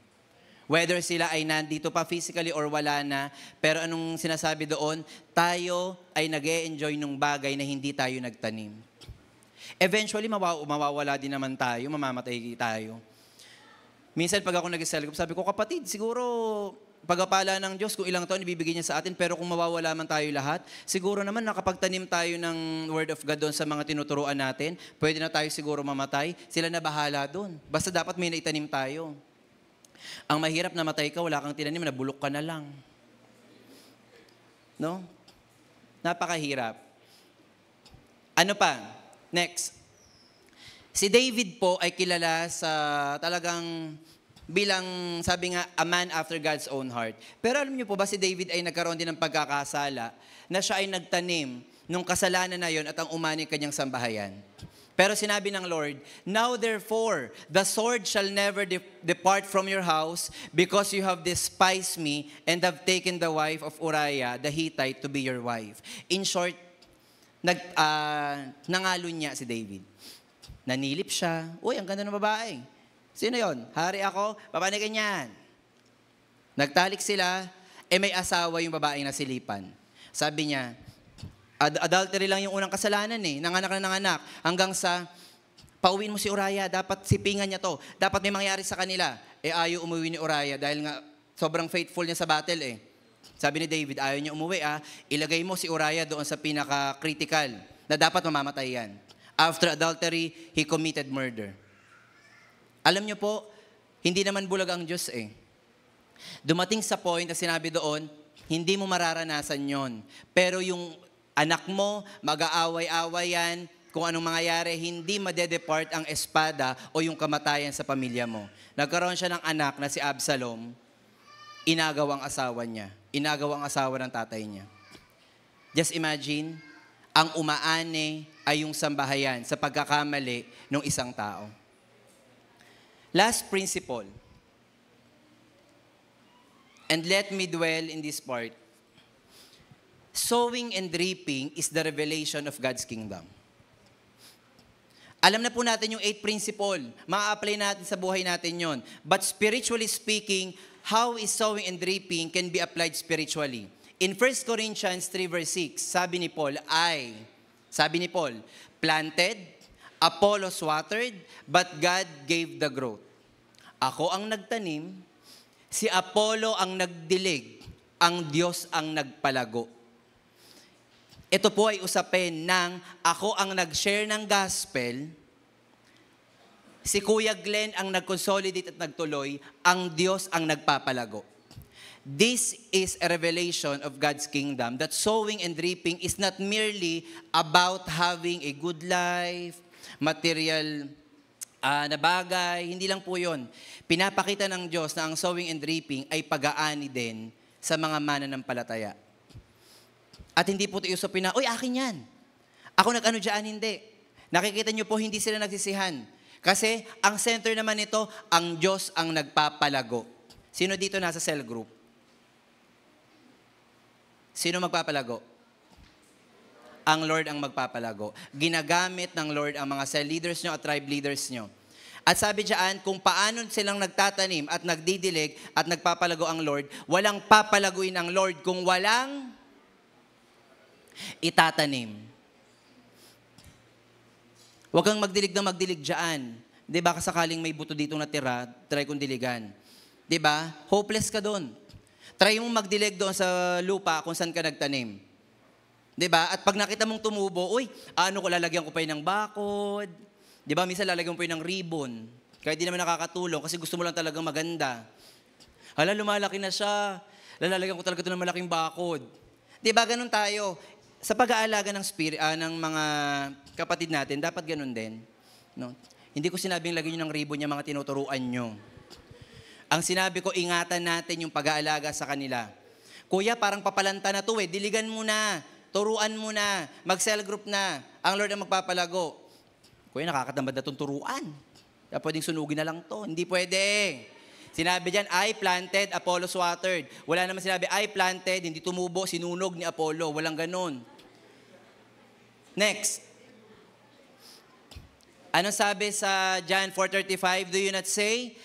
Whether sila ay nandito pa physically or wala na, pero anong sinasabi doon? Tayo ay nag-e-enjoy ng bagay na hindi tayo nagtanim. Eventually, mawawala din naman tayo, mamamatay tayo. Minsan pag ako nag-cell group, sabi ko, kapatid, siguro pagpapala ng Diyos kung ilang taon ibibigay niya sa atin, pero kung mawawala man tayo lahat, siguro naman nakapagtanim tayo ng Word of God doon sa mga tinuturuan natin, pwede na tayo siguro mamatay, sila na bahala doon. Basta dapat may naitanim tayo. Ang mahirap na matay ka, wala kang tinanim, nabulok ka na lang. No? Napakahirap. Ano pa? Next. Si David po ay kilala sa talagang bilang, sabi nga, a man after God's own heart. Pero alam niyo po ba, si David ay nagkaroon din ng pagkakasala na siya ay nagtanim nung kasalanan na yon at ang umani kanyang sambahayan. Pero sinabi ng Lord, now therefore, the sword shall never depart from your house because you have despised me and have taken the wife of Uriah, the Hittite, to be your wife. In short, nangalo niya si David. Nanilip siya. Uy, ang ganda ng babae. Sino yon? Hari ako, papanikin yan. Nagtalik sila, may asawa yung babaeng nasilipan. Sabi niya, adultery lang yung unang kasalanan nanganak na nanganak. Hanggang sa, pauwiin mo si Uriah, dapat sipingan niya to. Dapat may mangyari sa kanila. Ayaw umuwi ni Uriah dahil nga sobrang faithful niya sa battle Sabi ni David, ayaw niya umuwi ilagay mo si Uriah doon sa pinaka-critical na dapat mamamatay yan. After adultery, he committed murder. Alam niyo po, hindi naman bulag ang Diyos Dumating sa point na sinabi doon, hindi mo mararanasan yon. Pero yung anak mo, mag-aaway-away yan, kung anong mangyayari, hindi madedepart ang espada o yung kamatayan sa pamilya mo. Nagkaroon siya ng anak na si Absalom, inagaw ang asawa niya. Inagaw ang asawa ng tatay niya. Just imagine, ang umaani ay yung sambahayan sa pagkakamali ng isang tao. Last principle. And let me dwell in this part. Sowing and reaping is the revelation of God's kingdom. Alam na po natin yung 8 principle. Ma-apply natin sa buhay natin yon. But spiritually speaking, how is sowing and reaping can be applied spiritually. In 1 Corinthians 3 verse 6, sabi ni Paul, Sabi ni Paul, planted, Apollos watered, but God gave the growth. Ako ang nagtanim, si Apollo ang nagdilig, ang Diyos ang nagpalago. Ito po ay usapin ng ako ang nag-share ng gospel, si Kuya Glenn ang nag-consolidate at nagtuloy, ang Diyos ang nagpapalago. This is a revelation of God's kingdom that sowing and reaping is not merely about having a good life, material na bagay, hindi lang po yun. Pinapakita ng Diyos na ang sowing and reaping ay pag-aani din sa mga mananampalataya. At hindi po ito usapin na, uy, akin yan. Ako nag-ano dyan, hindi. Nakikita niyo po, hindi sila nagsisihan. Kasi ang center naman nito, ang Diyos ang nagpapalago. Sino dito nasa cell group? Sino magpapalago? Ang Lord ang magpapalago. Ginagamit ng Lord ang mga cell leaders nyo at tribe leaders nyo. At sabi diyan, kung paano silang nagtatanim at nagdidilig at nagpapalago ang Lord, walang papalaguin ang Lord kung walang itatanim. Huwag kang magdilig na magdilig diyan. Di ba, kasakaling may buto dito natira, try kong diligan. Di ba? Hopeless ka doon. Try mong magdilig doon sa lupa kung saan ka nagtanim. Diba? At pag nakita mong tumubo, uy, lalagyan ko pa yun ng bakod. Diba? Minsan lalagyan mo pa yun ng ribbon. Kaya di naman nakakatulong kasi gusto mo lang talagang maganda. Hala, lumalaki na siya. Lalagyan ko talaga ito ng malaking bakod. Diba? Ganun tayo. Sa pag-aalaga ng ng mga kapatid natin, dapat ganun din. No? Hindi ko sinabing lagyan nyo ng ribbon yung mga tinuturuan nyo. Ang sinabi ko, ingatan natin yung pag-aalaga sa kanila. Kuya, parang papalanta na to diligan mo na. Turuan mo na, mag-cell group na, ang Lord ang magpapalago. Kuya, nakakatamad na itong turuan. Kaya pwedeng sunugin na lang to. Hindi pwede. Sinabi dyan, I planted, Apollos watered. Wala naman sinabi, I planted, hindi tumubo, sinunog ni Apollo. Walang ganun. Next. Anong sabi sa John 4:35? Do you not say,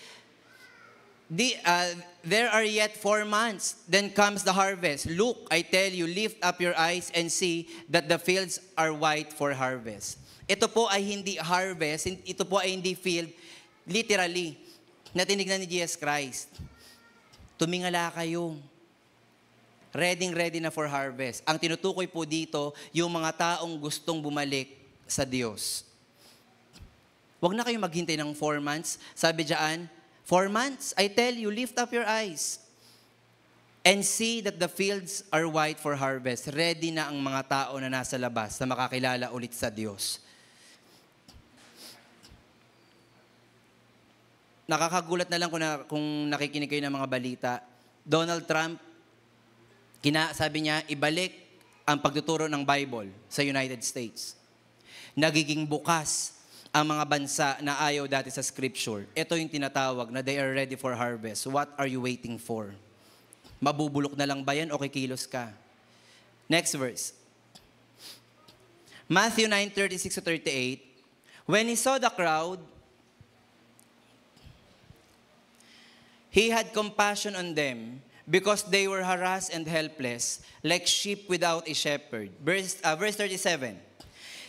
there are yet 4 months, then comes the harvest. Look, I tell you, lift up your eyes and see that the fields are white for harvest. Ito po ay hindi harvest, ito po ay hindi field, literally, na tinignan ni Jesus Christ. Tumingala kayo. Ready na for harvest. Ang tinutukoy po dito, yung mga taong gustong bumalik sa Diyos. Huwag na kayong maghintay ng 4 months. Sabi diyan, 4 months, I tell you, lift up your eyes and see that the fields are white for harvest. Ready na ang mga tao na nasa labas na makakilala ulit sa Diyos. Nakakagulat na lang kung nakikinig kayo ng mga balita. Donald Trump, sabi niya, ibalik ang pagtuturo ng Bible sa United States. Nagiging bukas ang mga bansa na ayaw dati sa scripture. Ito yung tinatawag na they are ready for harvest. What are you waiting for? Mabubulok na lang ba yan o kikilos ka? Next verse. Matthew 9:36-38. When he saw the crowd, he had compassion on them because they were harassed and helpless, like sheep without a shepherd. Verse 37.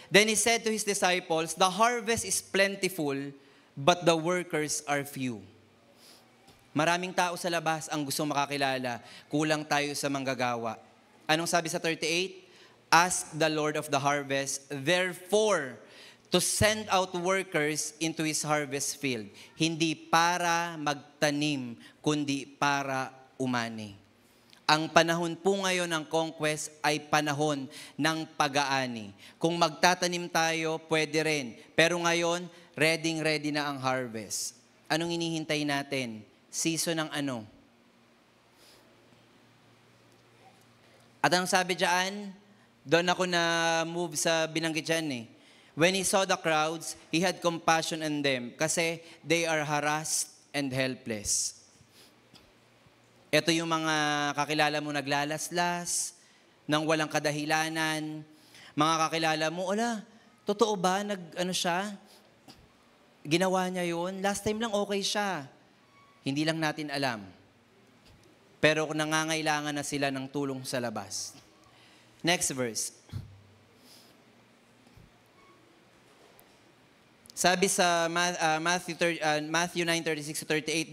Then he said to his disciples, the harvest is plentiful, but the workers are few. Maraming tao sa labas ang gustong makakilala. Kulang tayo sa manggagawa. Anong sabi sa 38? Ask the Lord of the harvest, therefore, to send out workers into his harvest field. Hindi para magtanim, kundi para umani. Ang panahon po ngayon ng conquest ay panahon ng pag-aani. Kung magtatanim tayo, pwede rin. Pero ngayon, ready na ang harvest. Anong inihintay natin? Season ng ano? At anong sabi dyan? Doon ako na-move sa binanggit dyan When he saw the crowds, he had compassion on them kasi they are harassed and helpless. Ito yung mga kakilala mo naglalaslas, nang walang kadahilanan. Mga kakilala mo, totoo ba? Ginawa niya yun? Last time lang okay siya. Hindi lang natin alam. Pero nangangailangan na sila ng tulong sa labas. Next verse. Sabi sa Matthew 9:36-38,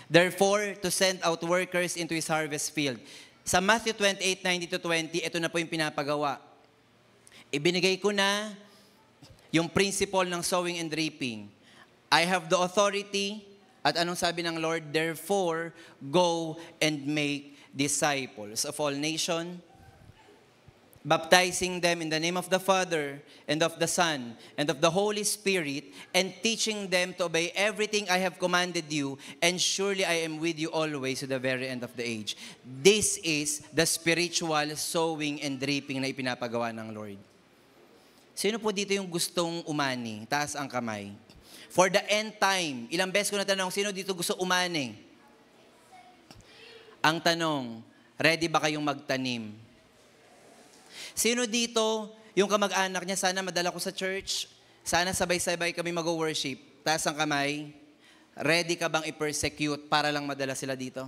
therefore to send out workers into his harvest field. Sa Matthew 28:19-20, ito na po yung pinapagawa. Ibinigay ko na yung principle ng sowing and reaping. I have the authority, at anong sabi ng Lord? Therefore, go and make disciples of all nations, baptizing them in the name of the Father, and of the Son, and of the Holy Spirit, and teaching them to obey everything I have commanded you, and surely I am with you always to the very end of the age. This is the spiritual sowing and reaping na ipinapagawa ng Lord. Sino po dito yung gustong umani? Taas ang kamay. For the end time, ilang beses ko natanong, sino dito gusto umani? Ang tanong, ready ba kayong magtanim? Sino dito, yung kamag-anak niya, sana madala ko sa church, sana sabay-sabay kami mag-worship, taas ang kamay, ready ka bang i-persecute para lang madala sila dito?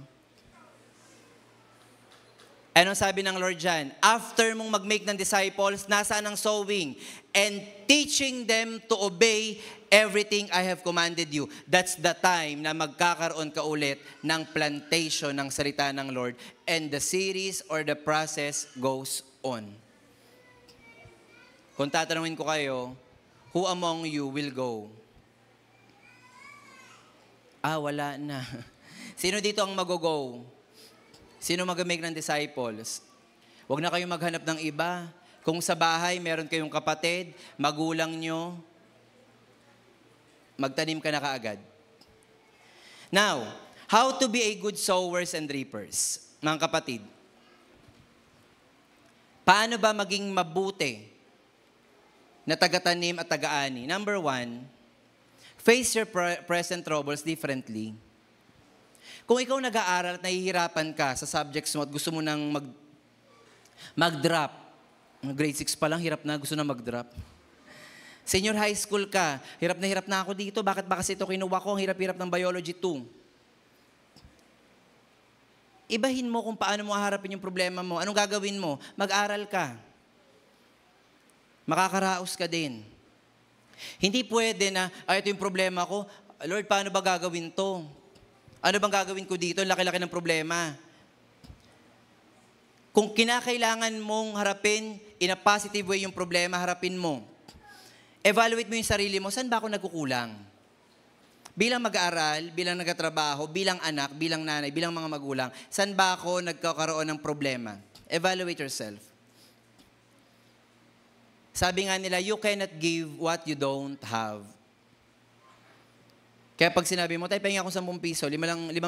Anong sabi ng Lord dyan? After mong mag-make ng disciples, nasaan ang sowing? And teaching them to obey everything I have commanded you. That's the time na magkakaroon ka ulit ng plantation ng salita ng Lord. And the series or the process goes on. Kung tatanungin ko kayo, who among you will go? Wala na. Sino dito ang mag-go? Sino mag-make ng disciples? Huwag na kayong maghanap ng iba. Kung sa bahay, meron kayong kapatid, magulang nyo, magtanim ka na kaagad. Now, how to be a good sowers and reapers? Mga kapatid, paano ba maging mabuti na taga-tanim at taga-ani? Number 1, face your present troubles differently. Kung ikaw nag-aaral at nahihirapan ka sa subjects mo at gusto mo nang mag-drop, grade 6 pa lang, hirap na, gusto na mag-drop. Senior high school ka, hirap na ako dito, bakit ba kasi ito kinuha ko, ang hirap-hirap ng biology 2. Ibahin mo kung paano mo haharapin yung problema mo. Anong gagawin mo? Mag-aral ka. Makakaraos ka din. Hindi pwede na, ito yung problema ko. Lord, paano ba gagawin to? Ano bang gagawin ko dito? Laki-laki ng problema. Kung kinakailangan mong harapin in a positive way yung problema, harapin mo. Evaluate mo yung sarili mo, saan ba ako nagkukulang? Bilang mag-aaral, bilang nagtatrabaho, bilang anak, bilang nanay, bilang mga magulang, saan ba ako nagkakaroon ng problema? Evaluate yourself. Sabi nga nila, you cannot give what you don't have. Kaya pag sinabi mo, tayo pahinga ako 10 piso, 5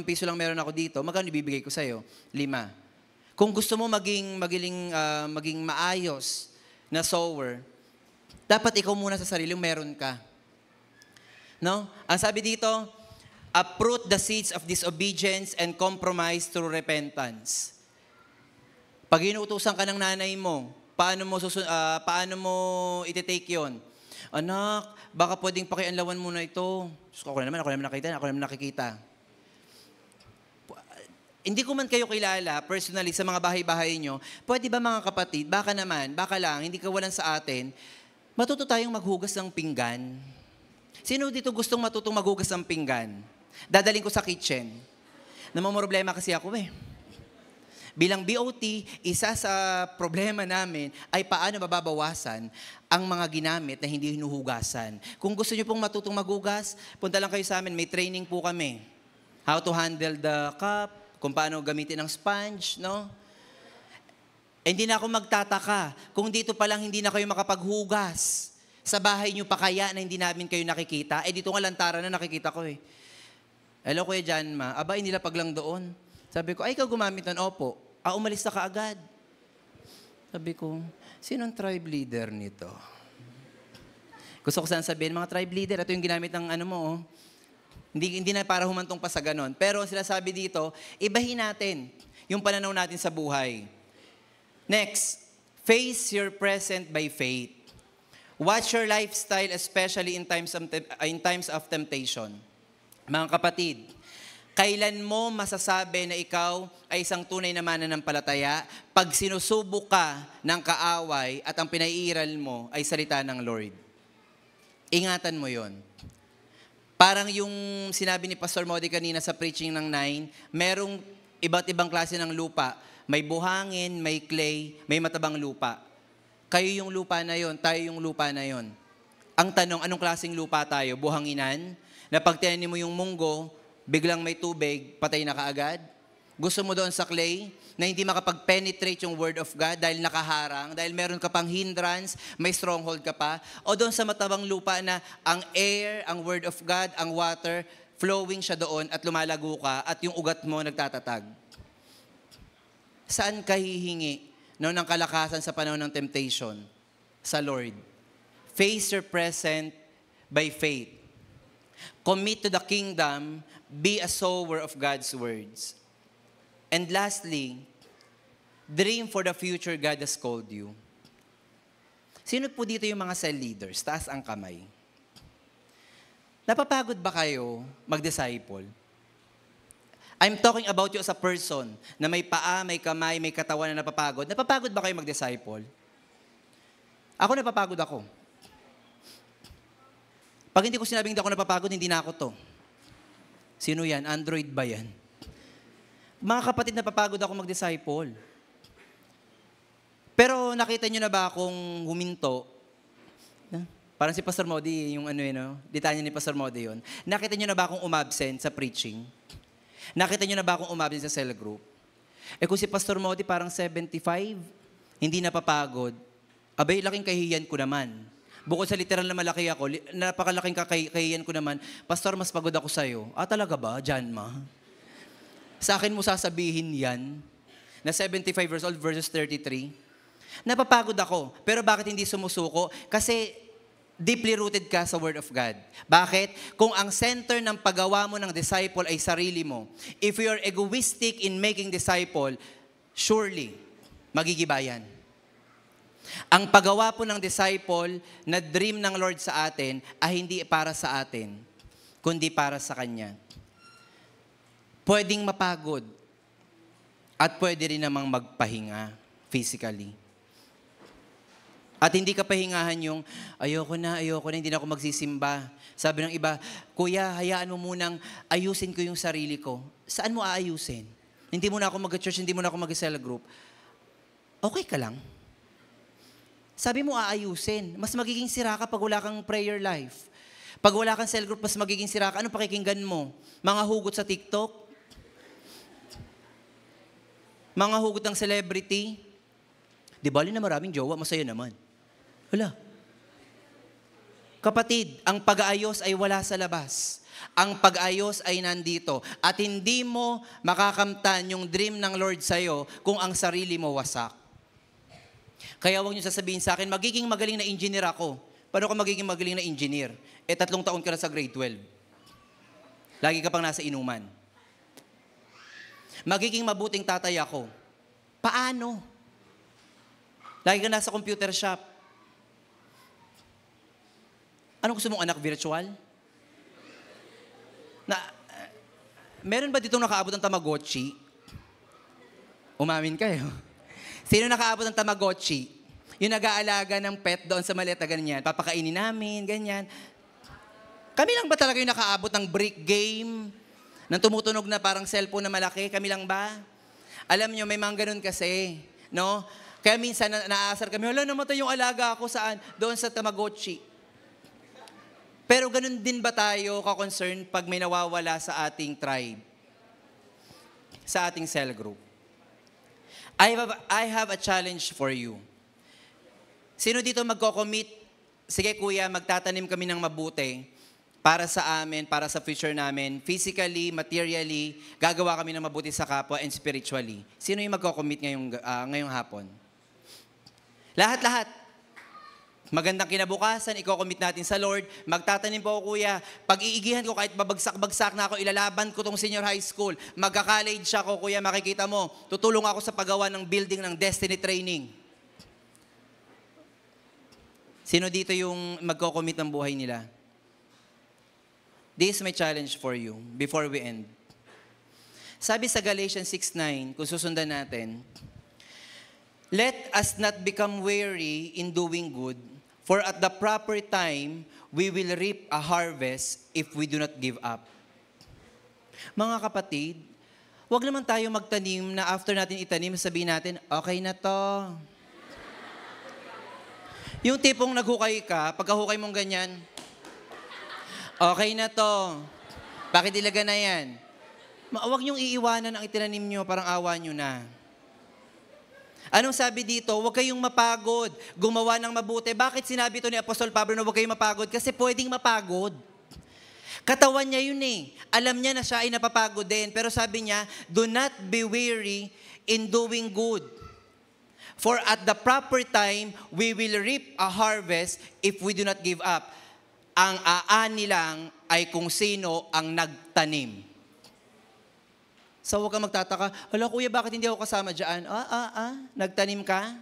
piso lang meron ako dito, magkano ibibigay ko sa'yo? 5. Kung gusto mo maging maayos na sower, dapat ikaw muna sa sarili meron ka. No? Ang sabi dito, uproot the seeds of disobedience and compromise through repentance. Pag inuutusan ka ng nanay mo, paano mo iti-take yon? Anak, baka pwedeng pakianlawan muna ito. Ako naman nakikita. Hindi ko man kayo kilala personally sa mga bahay-bahay nyo, pwede ba mga kapatid, baka lang, hindi ka walan sa atin, matuto tayong maghugas ng pinggan. Sino dito gustong matutong maghugas ng pinggan? Dadaling ko sa kitchen. Namamroblema kasi ako Bilang BOT, isa sa problema namin ay paano mababawasan ang mga ginamit na hindi hinuhugasan. Kung gusto niyo pong matutong maghugas, punta lang kayo sa amin, may training po kami. How to handle the cup, kung paano gamitin ang sponge, no? Hindi na ako magtataka kung dito pa lang hindi na kayo makapaghugas. Sa bahay niyo pa kaya na hindi namin kayo nakikita? Dito nga lantaran na nakikita ko Hello, Kuya Janma. Aba, hindi lapag lang doon. Sabi ko, ikaw gumamit nun? Opo. Umalis na kaagad. Sabi ko, sinong tribe leader nito? Gusto ko saan sabihin, mga tribe leader, ito yung ginamit ng Hindi na para humantong pa sa ganon. Pero sila sabi dito, ibahin natin yung pananaw natin sa buhay. Next, face your present by faith. Watch your lifestyle, especially in times of temptation. Mga kapatid, kailan mo masasabi na ikaw ay isang tunay na mananampalataya pag sinusubok ka ng kaaway at ang pinaiiral mo ay salita ng Lord? Ingatan mo yon. Parang yung sinabi ni Pastor Modi kanina sa preaching ng 9, merong iba't ibang klase ng lupa. May buhangin, may clay, may matabang lupa. Kayo yung lupa na yon, tayo yung lupa na yon. Ang tanong, anong klaseng lupa tayo? Buhanginan? Na pag tinanim mo yung munggo, biglang may tubig, patay na kaagad? Gusto mo doon sa clay, na hindi makapag-penetrate yung word of God dahil nakaharang, dahil meron ka pang hindrance, may stronghold ka pa? O doon sa matabang lupa na ang air, ang word of God, ang water, flowing siya doon at lumalago ka at yung ugat mo nagtatatag? Saan ka hihingi ng kalakasan sa panahon ng temptation? Sa Lord. Face your present by faith. Commit to the kingdom, be a sower of God's words. And lastly, dream for the future God has called you. Sino po dito yung mga cell leaders? Taas ang kamay. Napapagod ba kayo mag-disciple? I'm talking about you as a person na may paa, may kamay, may katawan na napapagod. Napapagod ba kayo mag-disciple? Ako napapagod ako. Pag hindi ko sinabing hindi ako napapagod, hindi na ako to. Sino yan? Android ba yan? Mga kapatid, napapagod ako mag-disciple. Pero nakita nyo na ba akong huminto? Parang si Pastor Modi, yung ditanya ni Pastor Modi yun. Nakita nyo na ba akong umabsent sa preaching? Nakita nyo na ba akong umabsent sa cell group? Kung si Pastor Modi parang 75, hindi napapagod, abay, laking kahihiyan ko naman. Bukod sa literal na malaki ako, napakalaking kahihiyan ko naman, Pastor, mas pagod ako sa'yo. Talaga ba? Jan ma? Sa akin mo sasabihin yan, na 75 years old versus 33. Napapagod ako. Pero bakit hindi sumusuko? Kasi deeply rooted ka sa Word of God. Bakit? Kung ang center ng paggawa mo ng disciple ay sarili mo, if you are egoistic in making disciple, surely, magigibayan. Ang paggawa po ng disciple na dream ng Lord sa atin ay hindi para sa atin, kundi para sa Kanya. Pwedeng mapagod at pwede rin namang magpahinga physically. At hindi ka pahingahan yung, ayoko na, hindi na ako magsisimba. Sabi ng iba, Kuya, hayaan mo munang ayusin ko yung sarili ko. Saan mo aayusin? Hindi mo na ako mag-church, hindi mo na ako mag-cell group. Okay ka lang. Sabi mo aayusin. Mas magiging sira ka pag wala kang prayer life. Pag wala kang cell group, mas magiging sira ka. Anong pakikinggan mo? Mga hugot sa TikTok? Mga hugot ng celebrity? Di bali na maraming jowa, masaya naman. Wala. Kapatid, ang pag-aayos ay wala sa labas. Ang pag-ayos ay nandito. At hindi mo makakamtan yung dream ng Lord sa'yo kung ang sarili mo wasak. Kaya huwag niyo sasabihin sa akin, magiging magaling na engineer ako. Paano ka magiging magaling na engineer? 3 taon ka na sa grade 12. Lagi ka pang nasa inuman. Magiging mabuting tatay ako. Paano? Lagi ka nasa computer shop. Anong gusto mong anak? Virtual? Meron ba ditong nakaabot ng Tamagotchi? Umamin kayo. Sino nakaabot ng Tamagotchi? Yung nag-aalaga ng pet doon sa maleta, ganyan. Papakainin namin, ganyan. Kami lang ba talaga yung nakaabot ng brick game? Nang tumutunog na parang cellphone na malaki? Kami lang ba? Alam nyo, may mga ganun kasi. No? Kaya minsan naasar kami, hala, namatay yung alaga ako saan? Doon sa Tamagotchi. Pero ganun din ba tayo ka-concern pag may nawawala sa ating tribe? Sa ating cell group? I have a challenge for you. Sino dito magko-commit? Sige kuya, magtatanim kami ng mabuti para sa amin, para sa future namin. Physically, materially, gagawa kami ng mabuti sa kapwa and spiritually. Sino yung magko-commit ngayong hapon? Lahat-lahat. Magandang kinabukasan, i-commit natin sa Lord. Magtatanim po ako, kuya. Pag-iigihan ko, kahit babagsak-bagsak na ako, ilalaban ko tong senior high school. Magka-college ako, kuya, makikita mo. Tutulong ako sa paggawa ng building ng Destiny Training. Sino dito yung magko-commit ng buhay nila? This is my challenge for you before we end. Sabi sa Galatians 6:9, kung susundan natin, let us not become weary in doing good, For at the proper time, we will reap a harvest if we do not give up. Mga kapatid, wag naman tayo magtanim na after natin itanim, sabihin natin, okay na to. Yung tipong naghukay ka, pagkahukay mong ganyan, okay na to. Pakidilaga na yan. Huwag niyong iiwanan ang itinanim niyo, parang awa niyo na. Anong sabi dito? Huwag kayong mapagod. Gumawa ng mabuti. Bakit sinabi ito ni Apostol Pablo na huwag kayong mapagod? Kasi pwedeng mapagod. Katawan niya yun eh. Alam niya na siya ay napapagod din. Pero sabi niya, do not be weary in doing good. For at the proper time, we will reap a harvest if we do not give up. Ang aani lang ay kung sino ang nagtanim. So huwag kang magtataka, hala kuya, bakit hindi ako kasama dyan? Nagtanim ka?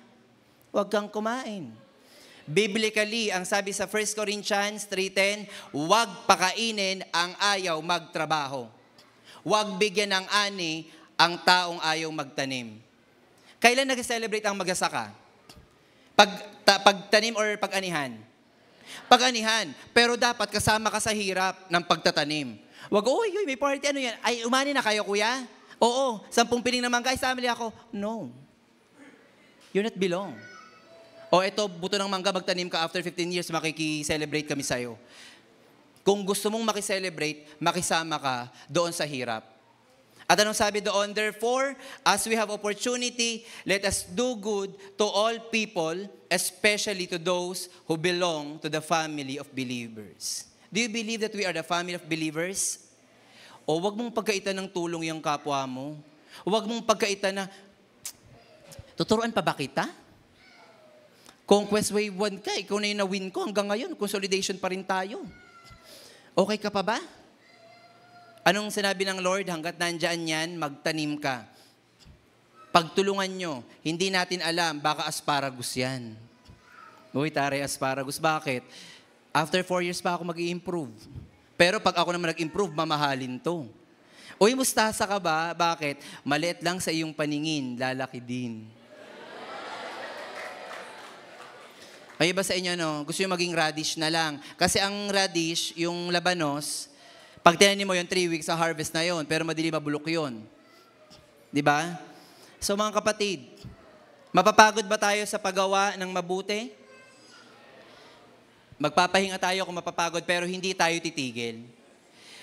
Huwag kang kumain. Biblically, ang sabi sa 1 Corinthians 3:10, huwag pakainin ang ayaw magtrabaho. Huwag bigyan ng ani ang taong ayaw magtanim. Kailan nag-celebrate ang magsasaka? Pagtanim or pag-anihan? Pag-anihan. Pero dapat kasama ka sa hirap ng pagtatanim. Huwag, uy, may party, ano yan? Ay, umani na kayo, kuya? Oo, 10 piling naman, guys, family ako. No. You not belong. O eto, buto ng mangga, magtanim ka after 15 years, makiki-celebrate kami sa'yo. Kung gusto mong makiselebrate, makisama ka doon sa hirap. At anong sabi doon? Therefore, as we have opportunity, let us do good to all people, especially to those who belong to the family of believers. Do you believe that we are the family of believers? O wag mong pagkaitan ng tulong yung kapwa mo. Wag mong pagkaitan na, tuturuan pa ba kita? Conquest Wave 1 ka, ikaw na yung na-win ko. Hanggang ngayon, consolidation pa rin tayo. Okay ka pa ba? Anong sinabi ng Lord? Hanggat nandyan yan, magtanim ka. Pagtulungan nyo, hindi natin alam, baka asparagus yan. Uy, taray asparagus. Bakit? After 4 years pa ako mag-i-improve. Pero pag ako naman nag-improve, mamahalin to. Uy, mustasa ka ba? Bakit? Maliit lang sa iyong paningin, lalaki din. Ay ba sa inyo, no? Gusto yung maging radish na lang. Kasi ang radish, yung labanos, pag tinanim mo yun, 3 weeks sa harvest na yun, pero madili mabulok yun. Di ba? So mga kapatid, mapapagod ba tayo sa paggawa ng mabuti? Magpapahinga tayo kung mapapagod pero hindi tayo titigil.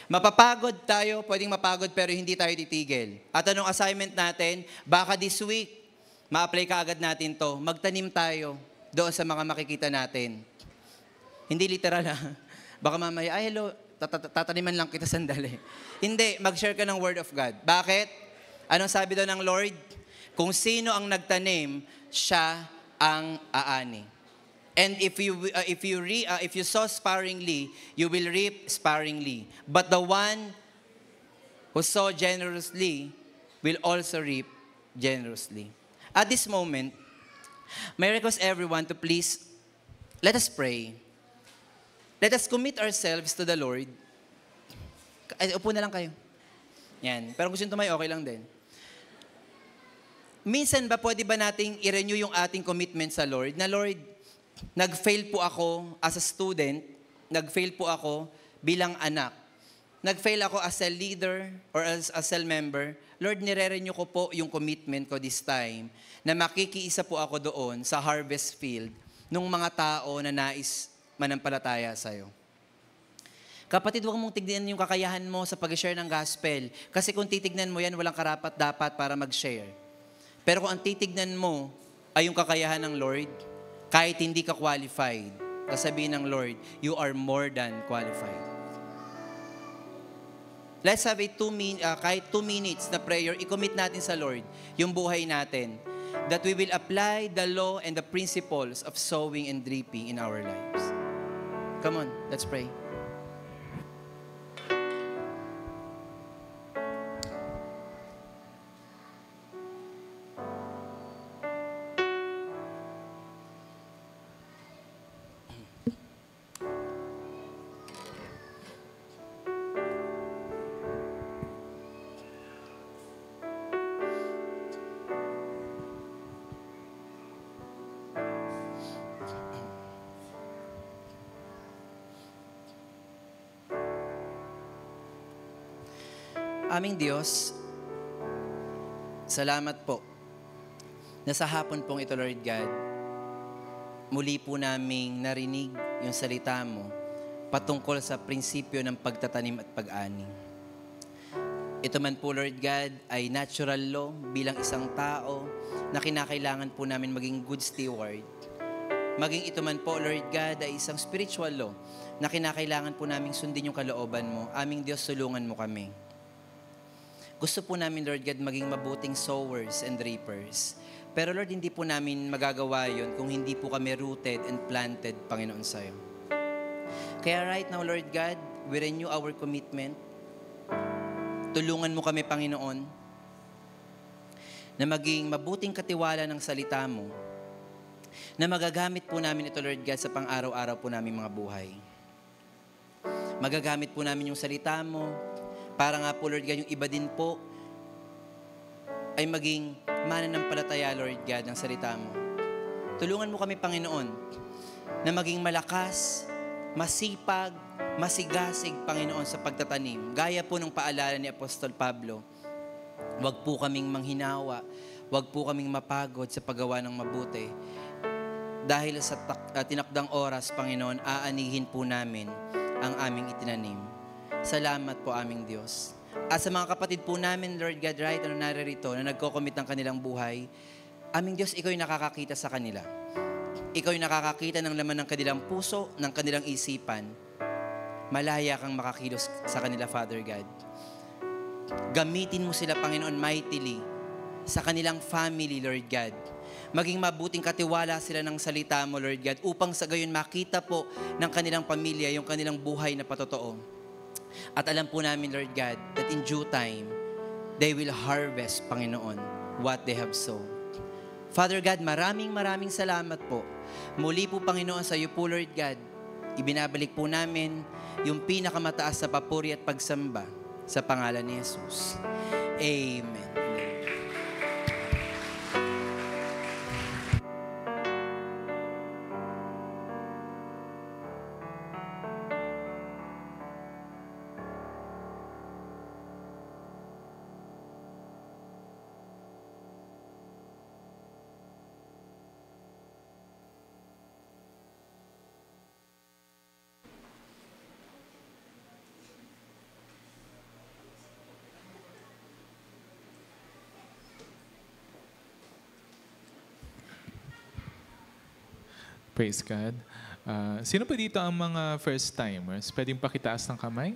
Mapapagod tayo, pwedeng mapagod pero hindi tayo titigil. At anong assignment natin? Baka this week, ma-apply ka agad natin to. Magtanim tayo doon sa mga makikita natin. Hindi literal ha. Baka mamaya, ay hello, tataniman lang kita sandali. Hindi, mag-share ka ng Word of God. Bakit? Anong sabi daw ng Lord? Kung sino ang nagtanim, siya ang aani. And if you sow sparingly, you will reap sparingly. But the one who sow generously will also reap generously. At this moment, may request everyone to please, let us pray. Let us commit ourselves to the Lord. Ay, upo na lang kayo. Yan. Pero kung gusto nyo tumayo, okay lang din. Minsan ba, pwede ba nating i-renew yung ating commitment sa Lord? Na Lord, nag-fail po ako as a student, nag-fail po ako bilang anak. Nag-fail ako as a leader or as a cell member. Lord, nire-renew ko po yung commitment ko this time na makikiisa po ako doon sa harvest field ng mga tao na nais manampalataya sa'yo. Kapatid, huwag mong tignan yung kakayahan mo sa pag-share ng gospel. Kasi kung titignan mo yan, walang karapat-dapat para mag-share. Pero kung ang titignan mo ay yung kakayahan ng Lord, kahit hindi ka qualified, sasabihin ng Lord, you are more than qualified. Let's have a 2 minutes na prayer. I-commit natin sa Lord yung buhay natin. That we will apply the law and the principles of sowing and reaping in our lives. Come on, let's pray. Aming Diyos, salamat po na sa hapon pong ito, Lord God, muli po naming narinig yung salita mo patungkol sa prinsipyo ng pagtatanim at pag-ani. Ito man po, Lord God, ay natural law bilang isang tao na kinakailangan po namin maging good steward. Maging ito man po, Lord God, ay isang spiritual law na kinakailangan po namin sundin yung kalooban mo. Aming Diyos, tulungan mo kami. Gusto po namin, Lord God, maging mabuting sowers and reapers. Pero Lord, hindi po namin magagawa yun kung hindi po kami rooted and planted, Panginoon, sa'yo. Kaya right now, Lord God, we renew our commitment. Tulungan mo kami, Panginoon, na maging mabuting katiwala ng salita mo, na magagamit po namin ito, Lord God, sa pang-araw-araw po namin mga buhay. Magagamit po namin yung salita mo, para nga po, Lord God, yung iba din po ay maging mananampalataya, Lord God, ng salita mo. Tulungan mo kami, Panginoon, na maging malakas, masipag, masigasig, Panginoon, sa pagtatanim. Gaya po ng paalala ni Apostol Pablo, huwag po kaming manghinawa, huwag po kaming mapagod sa paggawa ng mabuti. Dahil sa tinakdang oras, Panginoon, aanihin po namin ang aming itinanim. Salamat po, aming Diyos. At sa mga kapatid po namin, Lord God, right, na naririto, na nagko-commit ng kanilang buhay, aming Diyos, ikaw yung nakakakita sa kanila. Ikaw yung nakakakita ng laman ng kanilang puso, ng kanilang isipan. Malaya kang makakilos sa kanila, Father God. Gamitin mo sila, Panginoon, mightily sa kanilang family, Lord God. Maging mabuting katiwala sila ng salita mo, Lord God, upang sa gayon makita po ng kanilang pamilya yung kanilang buhay na patotoo. At alam po namin, Lord God, that in due time, they will harvest, Panginoon, what they have sown. Father God, maraming salamat po. Muli po, Panginoon, sa iyo po, Lord God, ibinabalik po namin yung pinakamataas sa papuri at pagsamba sa pangalan ni Jesus. Amen. Praise God. Sino pa dito ang mga first-timers? Pwedeng pakitaas ng kamay?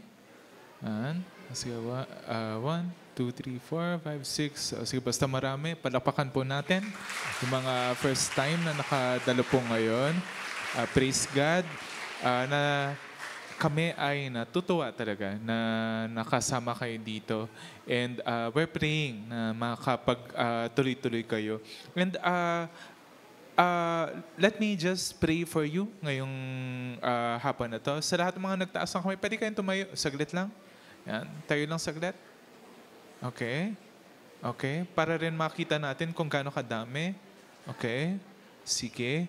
Sige, 1, 2, 3, 4, 5, 6. Sige, basta marami. Palakpakan po natin yung mga first time na nakadalo po ngayon. Praise God. Na kami ay natutuwa talaga na nakasama kayo dito. And we're praying na makapag-tuloy-tuloy kayo. And let me just pray for you ngayong hapon na to. Sa lahat ng mga nagtaas ng kamay, pwede kayong tumayo. Saglit lang. Yan. Tayo lang saglit. Okay. Okay. Para rin makita natin kung gaano kadami. Okay. Sige.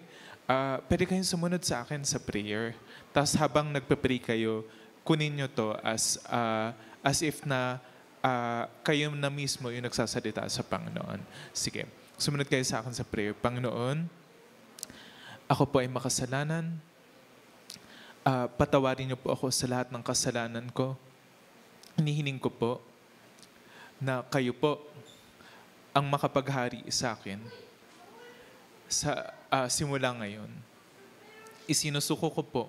Pwede kayong sumunod sa akin sa prayer. Tapos habang nagpe-pray kayo, kunin nyo to as if na kayo na mismo yung nagsasalita sa Panginoon. Sige. Sumunod kayo sa akin sa prayer. Panginoon, ako po ay makasalanan. Patawarin niyo po ako sa lahat ng kasalanan ko. Hinihiling ko po na kayo po ang makapaghari sa akin. Sa simula ngayon, isinusuko ko po